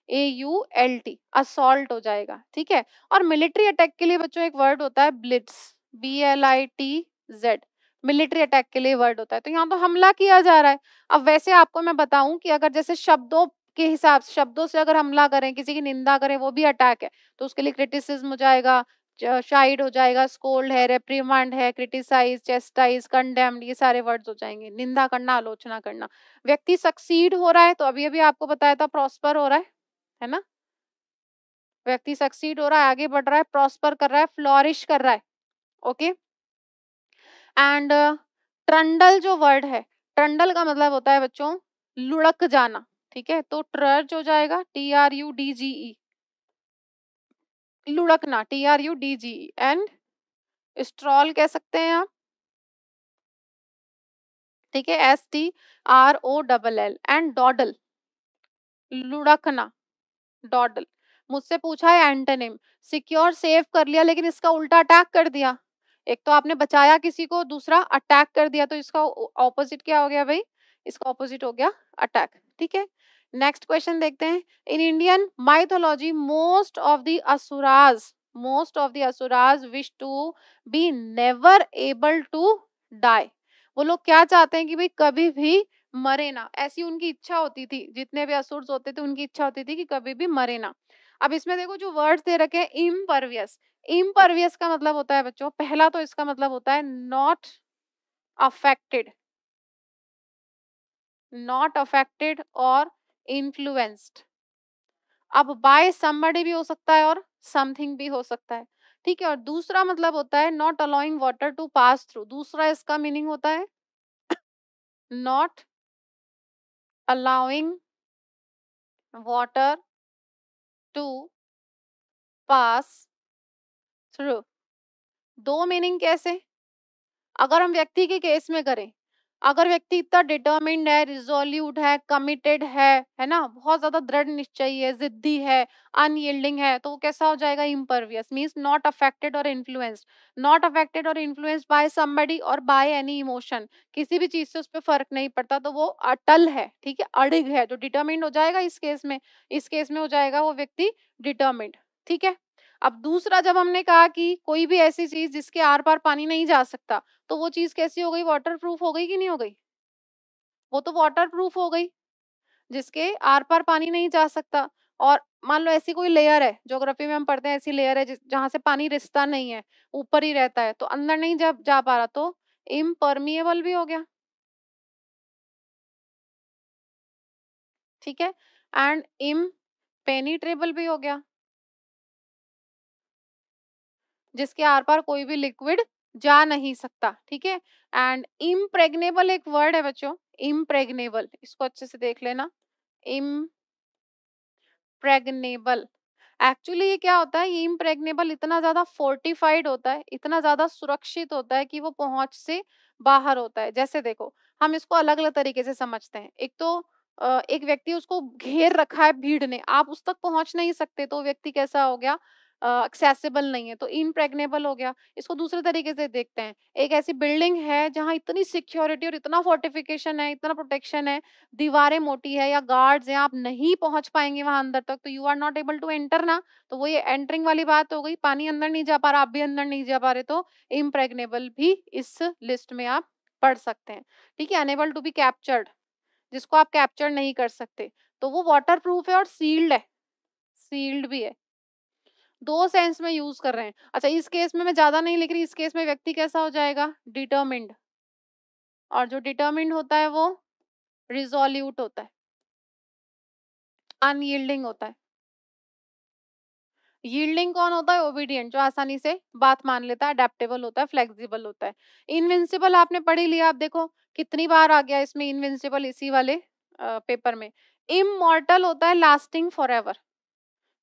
ASSAULT, असॉल्ट हो जाएगा, ठीक है? और मिलिट्री अटैक के लिए बच्चों एक वर्ड होता है ब्लिट्स, BLITZ, मिलिट्री अटैक के लिए वर्ड होता है। तो यहाँ तो हमला किया जा रहा है। अब वैसे आपको मैं बताऊं कि अगर जैसे शब्दों के हिसाब से, शब्दों से अगर हमला करें, किसी की निंदा करें, वो भी अटैक है, तो उसके लिए क्रिटिसिज्म हो जाएगा, शाइड हो जाएगा, स्कोल्ड है, रेप्रिमांड है, क्रिटिसाइज, चेस्टाइज, कंडेम्ड, ये सारे वर्ड्स हो जाएंगे। निंदा करना, आलोचना करना। व्यक्ति सक्सीड हो रहा है तो अभी अभी आपको बताया था प्रॉस्पर हो रहा है ना? व्यक्ति सक्सीड हो रहा है, आगे बढ़ रहा है, प्रॉस्पर कर रहा है, फ्लोरिश कर रहा है। ओके। एंड ट्रंडल जो वर्ड है, ट्रंडल का मतलब होता है बच्चों लुढ़क जाना, ठीक है? तो ट्रर्च हो जाएगा, TRUDGE, लुढ़कना, TRUDG, एंड स्ट्रॉल कह सकते हैं आप, ठीक है, STROLL, एंड डॉडल, लुढ़कना, डॉडल। मुझसे पूछा है एंटोनिम, सिक्योर सेव कर लिया लेकिन इसका उल्टा अटैक कर दिया। एक तो आपने बचाया किसी को, दूसरा अटैक कर दिया, तो इसका ऑपोजिट क्या हो गया भाई? इसका ऑपोजिट हो गया अटैक, ठीक है। नेक्स्ट क्वेश्चन देखते हैं। In Indian mythology most of the asuras wish to be never able to die. वो लोग क्या चाहते हैं कि भाई कभी भी मरे ना, ऐसी उनकी इच्छा होती थी। जितने भी असुर्स होते थे उनकी इच्छा होती थी कि कभी भी मरे ना। अब इसमें देखो जो वर्ड्स दे रखे हैं, इम्परवियस। इम्परवियस का मतलब होता है बच्चों, पहला तो इसका मतलब होता है नॉट अफेक्टेड, नॉट अफेक्टेड और इन्फ्लुएंस्ड। अब बाय समबडी भी हो सकता है और समथिंग भी हो सकता है, ठीक है। और दूसरा मतलब होता है not allowing water to pass through. दूसरा इसका मीनिंग होता है not allowing water to pass through. दो मीनिंग कैसे? अगर हम व्यक्ति के केस में करें, अगर व्यक्ति इतना डिटर्मिन्ड है, रिजोल्यूट है, कमिटेड है ना, बहुत ज्यादा दृढ़ निश्चयी है, जिद्दी है, अनयील्डिंग है, तो वो कैसा हो जाएगा? इम्परवियस, मीन्स नॉट अफेक्टेड और इन्फ्लुएंस्ड। नॉट अफेक्टेड और इन्फ्लुएंस्ड बाय समबडी और बाय एनी इमोशन, किसी भी चीज से उस पर फर्क नहीं पड़ता, तो वो अटल है, ठीक है, अड़िग है, तो डिटर्मिन्ड हो जाएगा इस केस में। इस केस में हो जाएगा वो व्यक्ति डिटर्मिन्ड, ठीक है। अब दूसरा, जब हमने कहा कि कोई भी ऐसी चीज जिसके आर पार पानी नहीं जा सकता, तो वो चीज कैसी हो गई? वाटर प्रूफ हो गई कि नहीं हो गई? वो तो वाटर प्रूफ हो गई, जिसके आर पार पानी नहीं जा सकता। और मान लो ऐसी कोई लेयर है, ज्योग्राफी में हम पढ़ते हैं, ऐसी लेयर है जहां से पानी रिसता नहीं है, ऊपर ही रहता है, तो अंदर नहीं जा पा रहा, तो इम्परमिएबल भी हो गया, ठीक है। एंड इम्पेनिट्रेबल भी हो गया, जिसके आर पार कोई भी लिक्विड जा नहीं सकता, ठीक है। एंड इम्प्रेग्नेबल एक वर्ड है बच्चों, इम्प्रेग्नेबल, इसको अच्छे से देख लेना। इम्प्रेग्नेबल, एक्चुअली ये क्या होता है? ये इम्प्रेग्नेबल इतना ज्यादा फोर्टिफाइड होता है, इतना ज्यादा सुरक्षित होता है कि वो पहुंच से बाहर होता है। जैसे देखो, हम इसको अलग अलग तरीके से समझते हैं। एक तो एक व्यक्ति, उसको घेर रखा है भीड़ ने, आप उस तक पहुंच नहीं सकते, तो वो व्यक्ति कैसा हो गया? एक्सेसिबल नहीं है, तो इम्प्रेग्नेबल हो गया। इसको दूसरे तरीके से देखते हैं। एक ऐसी बिल्डिंग है जहां इतनी सिक्योरिटी और इतना फोर्टिफिकेशन है, इतना प्रोटेक्शन है, दीवारें मोटी है या गार्ड्स हैं, आप नहीं पहुंच पाएंगे वहां अंदर तक, तो you are not able to enter ना। तो वो ये एंटरिंग वाली बात हो गई, पानी अंदर नहीं जा पा रहा, आप भी अंदर नहीं जा पा रहे, तो इम्प्रेग्नेबल भी इस लिस्ट में आप पढ़ सकते हैं, ठीक है। अनेबल टू बी कैप्चर्ड, जिसको आप कैप्चर नहीं कर सकते, तो वो वाटर प्रूफ है और सील्ड है, सील्ड भी है। दो सेंस में यूज कर रहे हैं। अच्छा, इस केस में मैं ज्यादा नहीं लिख रही, इस केस में व्यक्ति कैसा हो जाएगा? डिटर्मिन्ड, और जो डिटर्मिन्ड होता है वो रिजोल्यूट होता है, अनयील्डिंग होता है। यील्डिंग कौन होता है? ओबीडिएंट, जो आसानी से बात मान लेता है, अडेप्टेबल होता है, फ्लेक्सिबल होता है। इनविंसिबल आपने पढ़ ही लिया, आप देखो कितनी बार आ गया इसमें इनविंसिबल, इसी वाले पेपर में। इमॉर्टल होता है लास्टिंग फॉरएवर,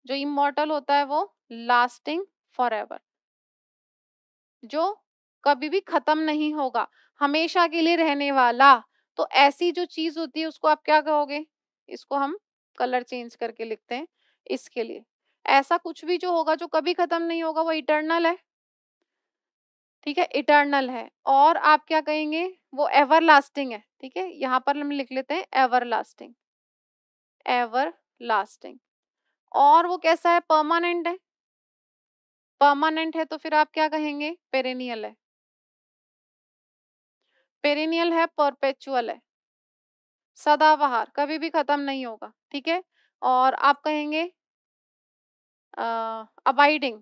जो इमॉर्टल होता है वो लास्टिंग फॉरएवर, जो कभी भी खत्म नहीं होगा, हमेशा के लिए रहने वाला। तो ऐसी जो चीज होती है उसको आप क्या कहोगे? इसको हम कलर चेंज करके लिखते हैं इसके लिए। ऐसा कुछ भी जो होगा, जो कभी खत्म नहीं होगा, वो इटर्नल है, ठीक है, इटर्नल है। और आप क्या कहेंगे? वो एवर लास्टिंग है, ठीक है। यहाँ पर हम लिख लेते हैं एवर लास्टिंग, एवर लास्टिंग। और वो कैसा है? परमानेंट है, परमानेंट है तो फिर आप क्या कहेंगे? पेरेनियल है, पेरेनियल है, परपेचुअल है, सदाबहार, कभी भी खत्म नहीं होगा, ठीक है। और आप कहेंगे अबाइडिंग,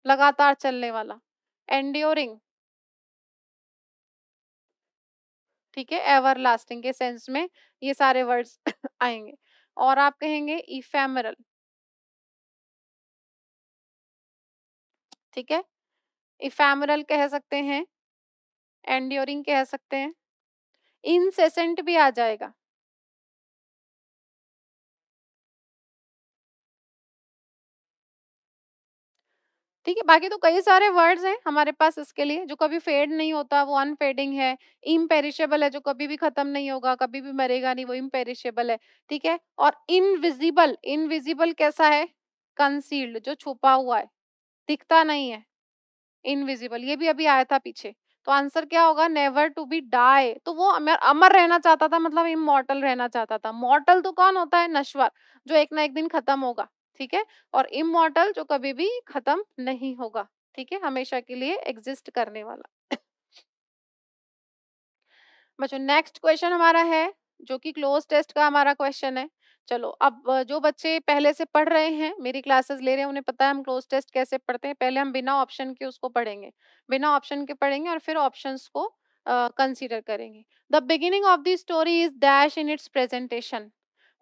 लगातार चलने वाला, एंड्योरिंग, ठीक है, एवर लास्टिंग के सेंस में ये सारे वर्ड्स आएंगे। और आप कहेंगे इफेमरल, ठीक है, इफेमरल कह सकते हैं, एंड्योरिंग कह सकते हैं, इनसेसेंट भी आ जाएगा, ठीक है, बाकी तो कई सारे वर्ड्स हैं हमारे पास इसके लिए। जो कभी फेड नहीं होता वो अनफेडिंग है, इम्पेरिशेबल है जो कभी भी खत्म नहीं होगा, कभी भी मरेगा नहीं, वो इम्पेरिशेबल है, ठीक है। और इनविजिबल, इनविजिबल कैसा है? कंसील्ड, जो छुपा हुआ है, दिखता नहीं है, इनविजिबल, ये भी अभी आया था पीछे। तो आंसर क्या होगा? Never to be die. तो वो अमर अमर रहना चाहता था, मतलब इमॉर्टल रहना चाहता था। मॉर्टल तो कौन होता है? नश्वर, जो एक ना एक दिन खत्म होगा, ठीक है। और इमॉर्टल जो कभी भी खत्म नहीं होगा, ठीक है, हमेशा के लिए एग्जिस्ट करने वाला। बच्चों नेक्स्ट क्वेश्चन हमारा है, जो कि क्लोज टेस्ट का हमारा क्वेश्चन है। चलो अब जो बच्चे पहले से पढ़ रहे हैं, मेरी क्लासेस ले रहे हैं, उन्हें पता है हम क्लोज टेस्ट कैसे पढ़ते हैं। पहले हम बिना ऑप्शन के उसको पढ़ेंगे, बिना ऑप्शन के पढ़ेंगे और फिर ऑप्शंस को कंसीडर करेंगे। The beginning of the story is dash in its presentation.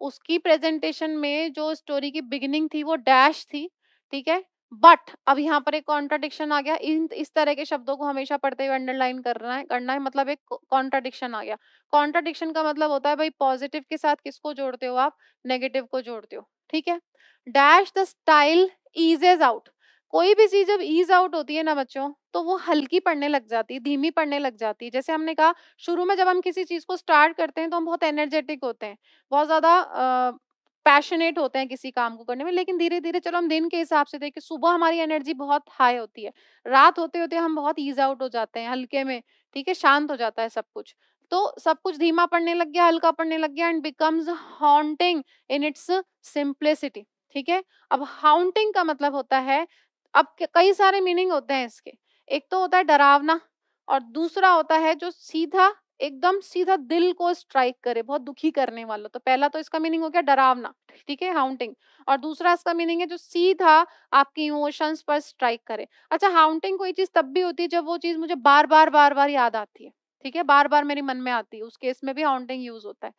उसकी प्रेजेंटेशन में जो स्टोरी की बिगिनिंग थी वो डैश थी, ठीक है। बट अब यहाँ पर एक कॉन्ट्राडिक्शन आ गया। इन इस तरह के शब्दों को हमेशा पढ़ते हुए अंडरलाइन करना है, मतलब एक कॉन्ट्राडिक्शन आ गया। कॉन्ट्राडिक्शन का मतलब होता है भाई पॉजिटिव के साथ किसको जोड़ते हो आप? नेगेटिव को जोड़ते हो, ठीक है। Dash the style eases out. कोई भी चीज जब ईज आउट होती है ना बच्चों, तो वो हल्की पड़ने लग जाती है, धीमी पड़ने लग जाती है। जैसे हमने कहा शुरू में जब हम किसी चीज को स्टार्ट करते हैं तो हम बहुत एनर्जेटिक होते हैं, बहुत ज्यादा पैशनेट होते हैं किसी काम को करने में। लेकिन धीरे धीरे चलो हम दिन के हिसाब से देखें, सुबह हमारी एनर्जी बहुत हाई होती है, रात होते होते हम बहुत ईज आउट हो जाते हैं, हल्के में, ठीक है, शांत हो जाता है सब कुछ। तो सब कुछ धीमा पड़ने लग गया, हल्का पड़ने लग गया, and becomes haunting in its simplicity, ठीक है। अब हाउंटिंग का मतलब होता है, अब कई सारे मीनिंग होते हैं इसके। एक तो होता है डरावना, और दूसरा होता है जो सीधा, एकदम सीधा दिल को स्ट्राइक करे, बहुत दुखी करने वाला। तो पहला तो इसका मीनिंग हो गया डरावना, ठीक है, हाउंटिंग। और दूसरा इसका मीनिंग है जो सीधा आपके इमोशंस पर स्ट्राइक करे। अच्छा, हाउंटिंग कोई चीज तब भी होती है जब वो चीज मुझे बार बार याद आती है, ठीक है, बार बार मेरे मन में आती है, उस केस में भी हाउंटिंग यूज होता है।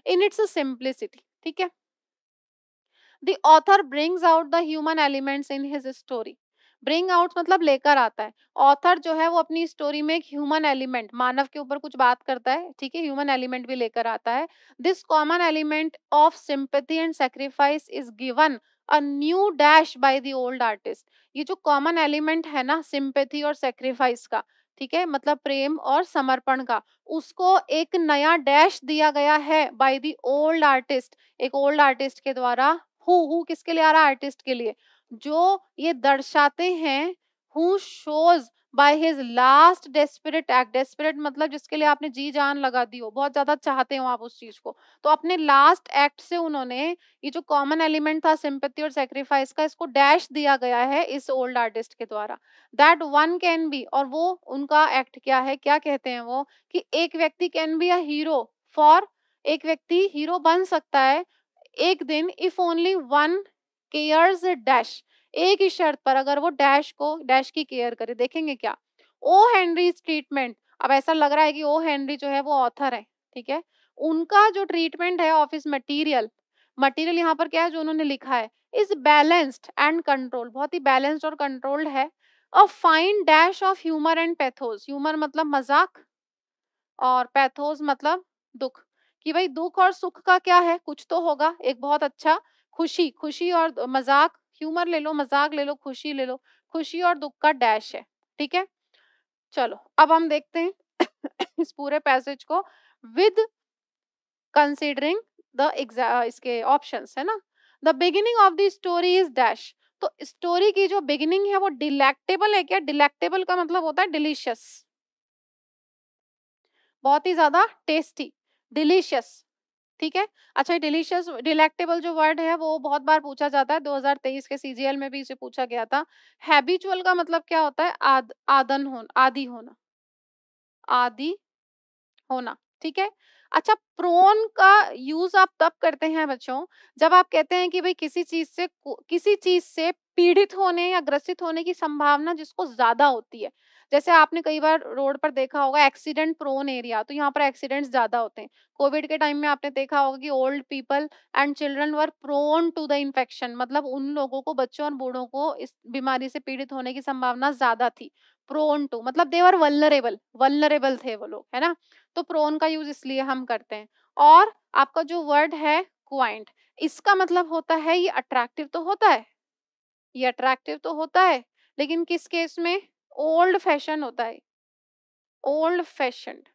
इन इट्स सिंप्लिसिटी, ठीक है। The author brings out the human elements in his story. Bring out मतलब लेकर आता है। ऑथर जो है वो अपनी स्टोरी में एक ह्यूमन एलिमेंट, मानव के ऊपर कुछ बात करता है, ठीक है, ह्यूमन एलिमेंट भी लेकर आता है। This common element of sympathy and sacrifice is given a new dash by the old artist. ये जो कॉमन एलिमेंट है ना, सिंपैथी और सेक्रीफाइस का, ठीक है, मतलब प्रेम और समर्पण का, उसको एक नया डैश दिया गया है बाय द ओल्ड आर्टिस्ट, एक ओल्ड आर्टिस्ट के द्वारा। हु किसके लिए आ रहा है? आर्टिस्ट के लिए, जो ये दर्शाते हैं। Who shows by his last desperate act. Desperate मतलब जिसके लिए आपने जी जान लगा दी हो, बहुत ज्यादा चाहते हो आप उस चीज को, तो अपने लास्ट एक्ट से उन्होंने ये जो कॉमन एलिमेंट था सिंपैथी और सेक्रीफाइस का, इसको डैश दिया गया है इस ओल्ड आर्टिस्ट के द्वारा। दैट वन कैन बी, और वो उनका एक्ट क्या है, क्या कहते हैं वो, कि एक व्यक्ति can be a hero for, एक व्यक्ति हीरो बन सकता है एक दिन, if only one cares dash, एक ही शर्त पर, अगर वो डैश को, डैश की केयर करे। देखेंगे क्या? O Henry treatment. अब ऐसा लग रहा है कि ओ हेनरी जो है वो ऑथर है, ठीक है, उनका जो ट्रीटमेंट है ऑफिस मटेरियल, मटेरियल यहाँ पर क्या है जो उन्होंने लिखा है, इज बैलेंस्ड एंड कंट्रोल, बहुत ही बैलेंस्ड और कंट्रोल्ड है। A fine dash of humour and pathos, humour मतलब मजाक, और पैथोस मतलब दुख, कि भाई दुख और सुख का क्या है, कुछ तो होगा, एक बहुत अच्छा, खुशी, खुशी और मजाक, ह्यूमर ले लो, मजाक ले लो, खुशी ले लो, खुशी और दुख का डैश है, ठीक है। चलो अब हम देखते हैं इस पूरे पैसेज को विद कंसीडरिंग द इसके ऑप्शंस है ना। The beginning of the story is dash. तो स्टोरी की जो बिगिनिंग है वो डिलेक्टेबल है क्या? डिलेक्टेबल का मतलब होता है डिलीशियस, बहुत ही ज्यादा टेस्टी, डिलीशियस, ठीक है। अच्छा, डिलीशियस, डिलेक्टेबल जो वर्ड है वो बहुत बार पूछा जाता है, 2023 के सीजीएल में भी इसे पूछा गया था। हैबिचुअल का मतलब क्या होता है? आदन होना, आदि होना, आदि होना, ठीक है। अच्छा, प्रोन का यूज आप तब करते हैं बच्चों, जब आप कहते हैं कि भाई किसी चीज से पीड़ित होने या ग्रसित होने की संभावना जिसको ज्यादा होती है। जैसे आपने कई बार रोड पर देखा होगा एक्सीडेंट प्रोन एरिया, तो यहाँ पर एक्सीडेंट्स ज्यादा होते हैं। कोविड के टाइम में आपने देखा होगा कि old people and children were prone to the infection, मतलब उन लोगों को, बच्चों और बूढ़ों को इस बीमारी से पीड़ित होने की संभावना ज्यादा थी। प्रोन टू मतलब दे वर वल्नरेबल, वल्नरेबल थे वो लोग, है ना। तो प्रोन का यूज इसलिए हम करते हैं। और आपका जो वर्ड है क्वाइंट, इसका मतलब होता है ये अट्रैक्टिव तो होता है, ये अट्रैक्टिव तो होता है, लेकिन किस केस में? ओल्ड फैशन होता है, ओल्ड फैशन्ड।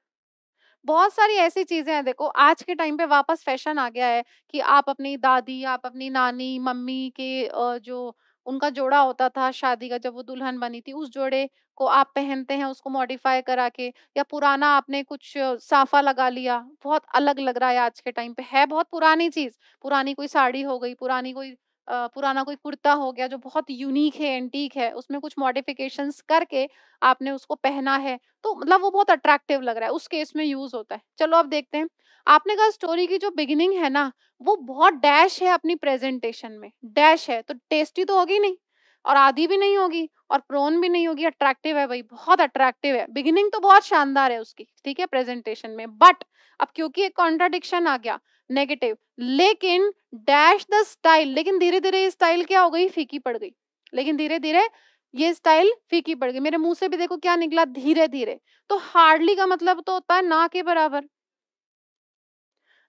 बहुत सारी ऐसी चीज़ें हैं, देखो आज के टाइम पे वापस फैशन आ गया है कि आप अपनी दादी, आप अपनी नानी, मम्मी के जो उनका जोड़ा होता था शादी का, जब वो दुल्हन बनी थी, उस जोड़े को आप पहनते हैं उसको मॉडिफाई करा के, या पुराना आपने कुछ साफा लगा लिया, बहुत अलग लग रहा है आज के टाइम पे, है बहुत पुरानी चीज़, पुरानी कोई साड़ी हो गई, पुरानी कोई पुराना कोई कुर्ता हो गया जो बहुत यूनिक है, एंटीक है, उसमें कुछ मॉडिफिकेशंस करके आपने उसको पहना है, तो मतलब वो बहुत अट्रैक्टिव लग रहा है, उस केस में यूज़ होता है। चलो अब देखते हैं, आपने कहा स्टोरी की जो बिगिनिंग है ना, वो बहुत डैश है अपनी प्रेज़ेंटेशन में, डैश है, तो टेस्टी तो होगी नहीं, और आधी भी नहीं होगी, और प्रोन भी नहीं होगी, अट्रैक्टिव है भई, बहुत अट्रैक्टिव है। बिगिनिंग तो बहुत शानदार है उसकी, ठीक है, प्रेज़ेंटेशन में, बट अब क्योंकि एक कॉन्ट्रडिक्शन आ गया, नेगेटिव, लेकिन डैश द स्टाइल, लेकिन धीरे-धीरे ये स्टाइल क्या हो गई? फीकी पड़ गई। लेकिन धीरे-धीरे ये स्टाइल फीकी पड़ गई। मेरे मुँह से भी देखो क्या निकला? धीरे-धीरे। तो हार्डली का मतलब तो होता है ना के बराबर।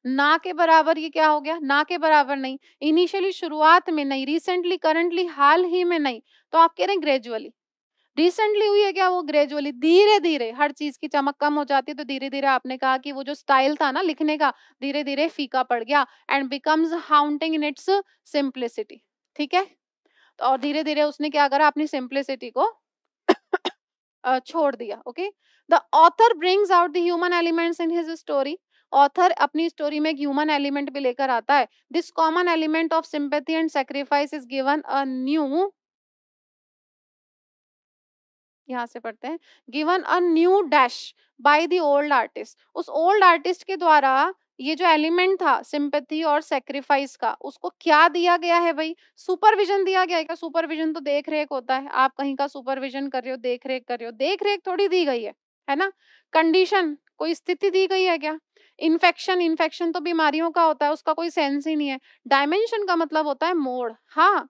ना के बराबर ये क्या हो गया? ना के बराबर नहीं। इनिशियली शुरुआत में नहीं, रिसेंटली, करंटली, हाल ही में नहीं। तो आप कह रहे हैं ग्रेजुअली। रिसेंटली हुई है क्या वो? ग्रेजुअली, धीरे-धीरे हर चीज़ की चमक कम हो जाती है, तो धीरे-धीरे आपने कहा कि वो जो स्टाइल था ना लिखने का, धीरे-धीरे फीका पड़ गया and becomes haunting in its simplicity. ठीक है? तो और धीरे-धीरे उसने क्या करा? अपनी सिंप्लिसिटी को छोड़ दिया। Okay, the author brings out the human elements in his story. Author अपनी स्टोरी में एक ह्यूमन एलिमेंट भी लेकर आता है। This common element of sympathy and sacrifice is given a new, यहाँ से पढ़ते हैं, given a new dash by the old artist. उस ओल्ड आर्टिस्ट के द्वारा ये जो एलिमेंट था सिंपैथी और सेक्रीफाइस का, उसको क्या दिया गया है भाई? सुपरविजन दिया गया है क्या? सुपरविजन तो देख रेख होता है, आप कहीं का सुपरविजन कर रहे हो, देख रेख कर रहे हो, देख रेख थोड़ी दी गई है ना? कंडीशन, कोई स्थिति दी गई है क्या? इन्फेक्शन, इन्फेक्शन तो बीमारियों का होता है, उसका कोई सेंस ही नहीं है। डायमेंशन का मतलब होता है मोड़। हाँ,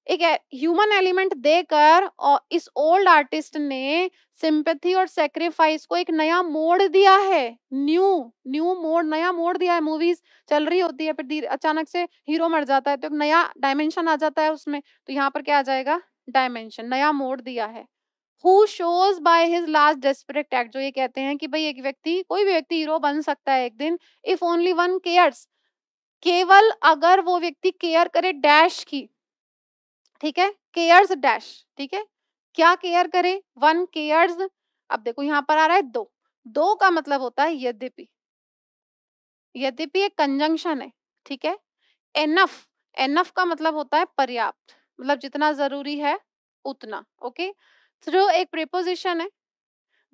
एक ह्यूमन एलिमेंट देकर और इस ओल्ड आर्टिस्ट ने सिंपैथी और सेक्रीफाइस को एक नया मोड़ दिया है। न्यू न्यू मोड़, नया मोड़ दिया है। मूवीज चल रही होती है, फिर अचानक से हीरो मर जाता है, तो एक नया डायमेंशन आ जाता है उसमें, तो यहाँ पर क्या आ जाएगा? डायमेंशन, नया मोड़ दिया है। Who shows by his last desperate act, जो ये कहते हैं कि भाई एक व्यक्ति, कोई भी व्यक्ति हीरो बन सकता है एक दिन, इफ ओनली वन केयर्स, केवल अगर वो व्यक्ति केयर करे डैश की, ठीक है, केयर्स डैश, ठीक है, क्या केयर करे? One cares. अब देखो यहाँ पर आ रहा है दो, दो का मतलब होता है यद्यपि, यद्यपि एक कंजंक्शन है, ठीक है। एनफ, एनफ का मतलब होता है पर्याप्त, मतलब जितना जरूरी है उतना। ओके, थ्रू एक प्रीपोजिशन है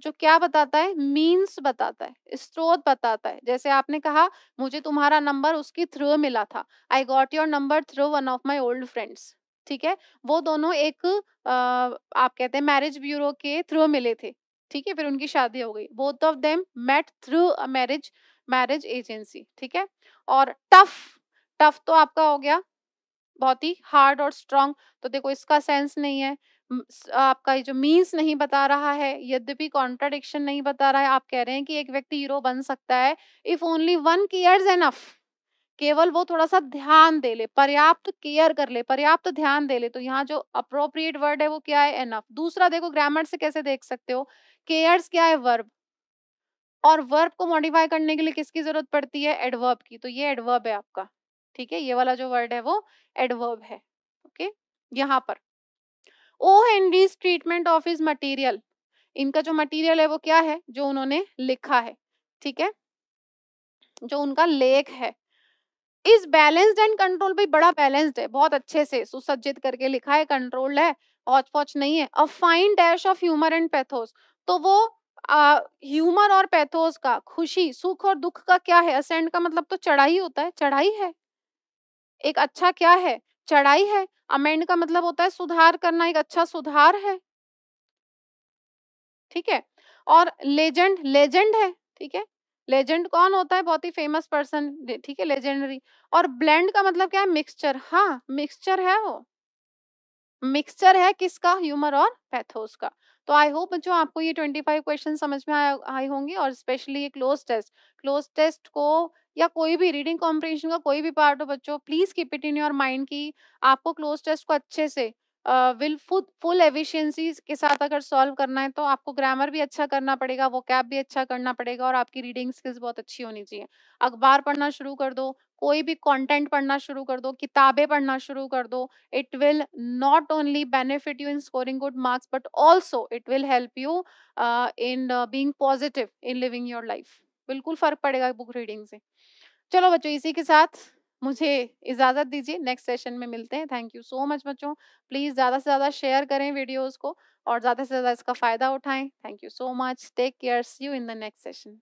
जो क्या बताता है? मीन्स बताता है, स्रोत बताता है। जैसे आपने कहा मुझे तुम्हारा नंबर उसकी थ्रू मिला था, I got your number through one of my old friends, ठीक है। वो दोनों एक आप कहते हैं मैरिज ब्यूरो के थ्रू मिले थे, ठीक है, फिर उनकी शादी हो गई। Both of them met through a marriage, marriage agency, ठीक है। और टफ, टफ तो आपका हो गया बहुत ही हार्ड और स्ट्रॉन्ग, तो देखो इसका सेंस नहीं है। आपका ये जो मीन्स नहीं बता रहा है, यद्यपि कॉन्ट्राडिक्शन नहीं बता रहा है। आप कह रहे हैं कि एक व्यक्ति हीरो बन सकता है if only one cares enough, केवल वो थोड़ा सा ध्यान दे ले, पर्याप्त केयर कर ले, पर्याप्त ध्यान दे ले। तो यहाँ जो अप्रोप्रिएट वर्ड है वो क्या है? एनफ। दूसरा देखो ग्रामर से कैसे देख सकते हो, केयर्स क्या है? वर्ब, और वर्ब को मॉडिफाई करने के लिए किसकी जरूरत पड़ती है? एडवर्ब की। तो ये एडवर्ब है आपका, ठीक है, ये वाला जो वर्ड है वो एडवर्ब है। ओके, यहाँ पर O Henry's treatment of his material, इनका जो मटेरियल है वो क्या है? जो उन्होंने लिखा है, ठीक है, जो उनका लेख है, इज बैलेंस्ड एंड कंट्रोल। भाई बड़ा बैलेंस्ड है, बहुत अच्छे से सुसज्जित करके लिखा है, कंट्रोल्ड है, हौच पौच नहीं है। A fine dash of humour and pathos, तो वो ह्यूमर और पैथोस का, खुशी सुख और दुख का क्या है? असेंड का मतलब तो चढ़ाई होता है, चढ़ाई है। एक अच्छा क्या है? चढ़ाई है। अमेंड का मतलब होता है सुधार करना, एक अच्छा सुधार है, ठीक है। और लेजेंड, लेजेंड है, ठीक है। लेजेंड कौन होता है? बहुत ही फेमस पर्सन, ठीक है, लेजेंडरी। और ब्लेंड का मतलब क्या है? मिक्सचर, हाँ मिक्सचर है वो, मिक्सचर है किसका? ह्यूमर और पैथोस का। तो आई होप बच्चों आपको ये 25 क्वेश्चन समझ में आए होंगे, और स्पेशली ये क्लोज टेस्ट, क्लोज टेस्ट को या कोई भी रीडिंग कॉम्प्रिहेंशन का कोई भी पार्ट हो बच्चों, please keep it in your mind कि आपको क्लोज टेस्ट को अच्छे से विल फुल एफिशिएंसी के साथ अगर सॉल्व करना है तो आपको ग्रामर भी अच्छा करना पड़ेगा, वोकैब भी अच्छा करना पड़ेगा और आपकी रीडिंग स्किल्स बहुत अच्छी होनी चाहिए। अखबार पढ़ना शुरू कर दो, कोई भी कंटेंट पढ़ना शुरू कर दो, किताबें पढ़ना शुरू कर दो। It will not only benefit you in scoring good marks but also it will help you in being positive in living your life. बिल्कुल फ़र्क पड़ेगा बुक रीडिंग से। चलो बच्चों, इसी के साथ मुझे इजाज़त दीजिए, नेक्स्ट सेशन में मिलते हैं। थैंक यू सो मच बच्चों। प्लीज़ ज़्यादा से ज़्यादा शेयर करें वीडियोज़ को और ज़्यादा से ज़्यादा इसका फ़ायदा उठाएँ। Thank you so much. Take care. See you in the next session.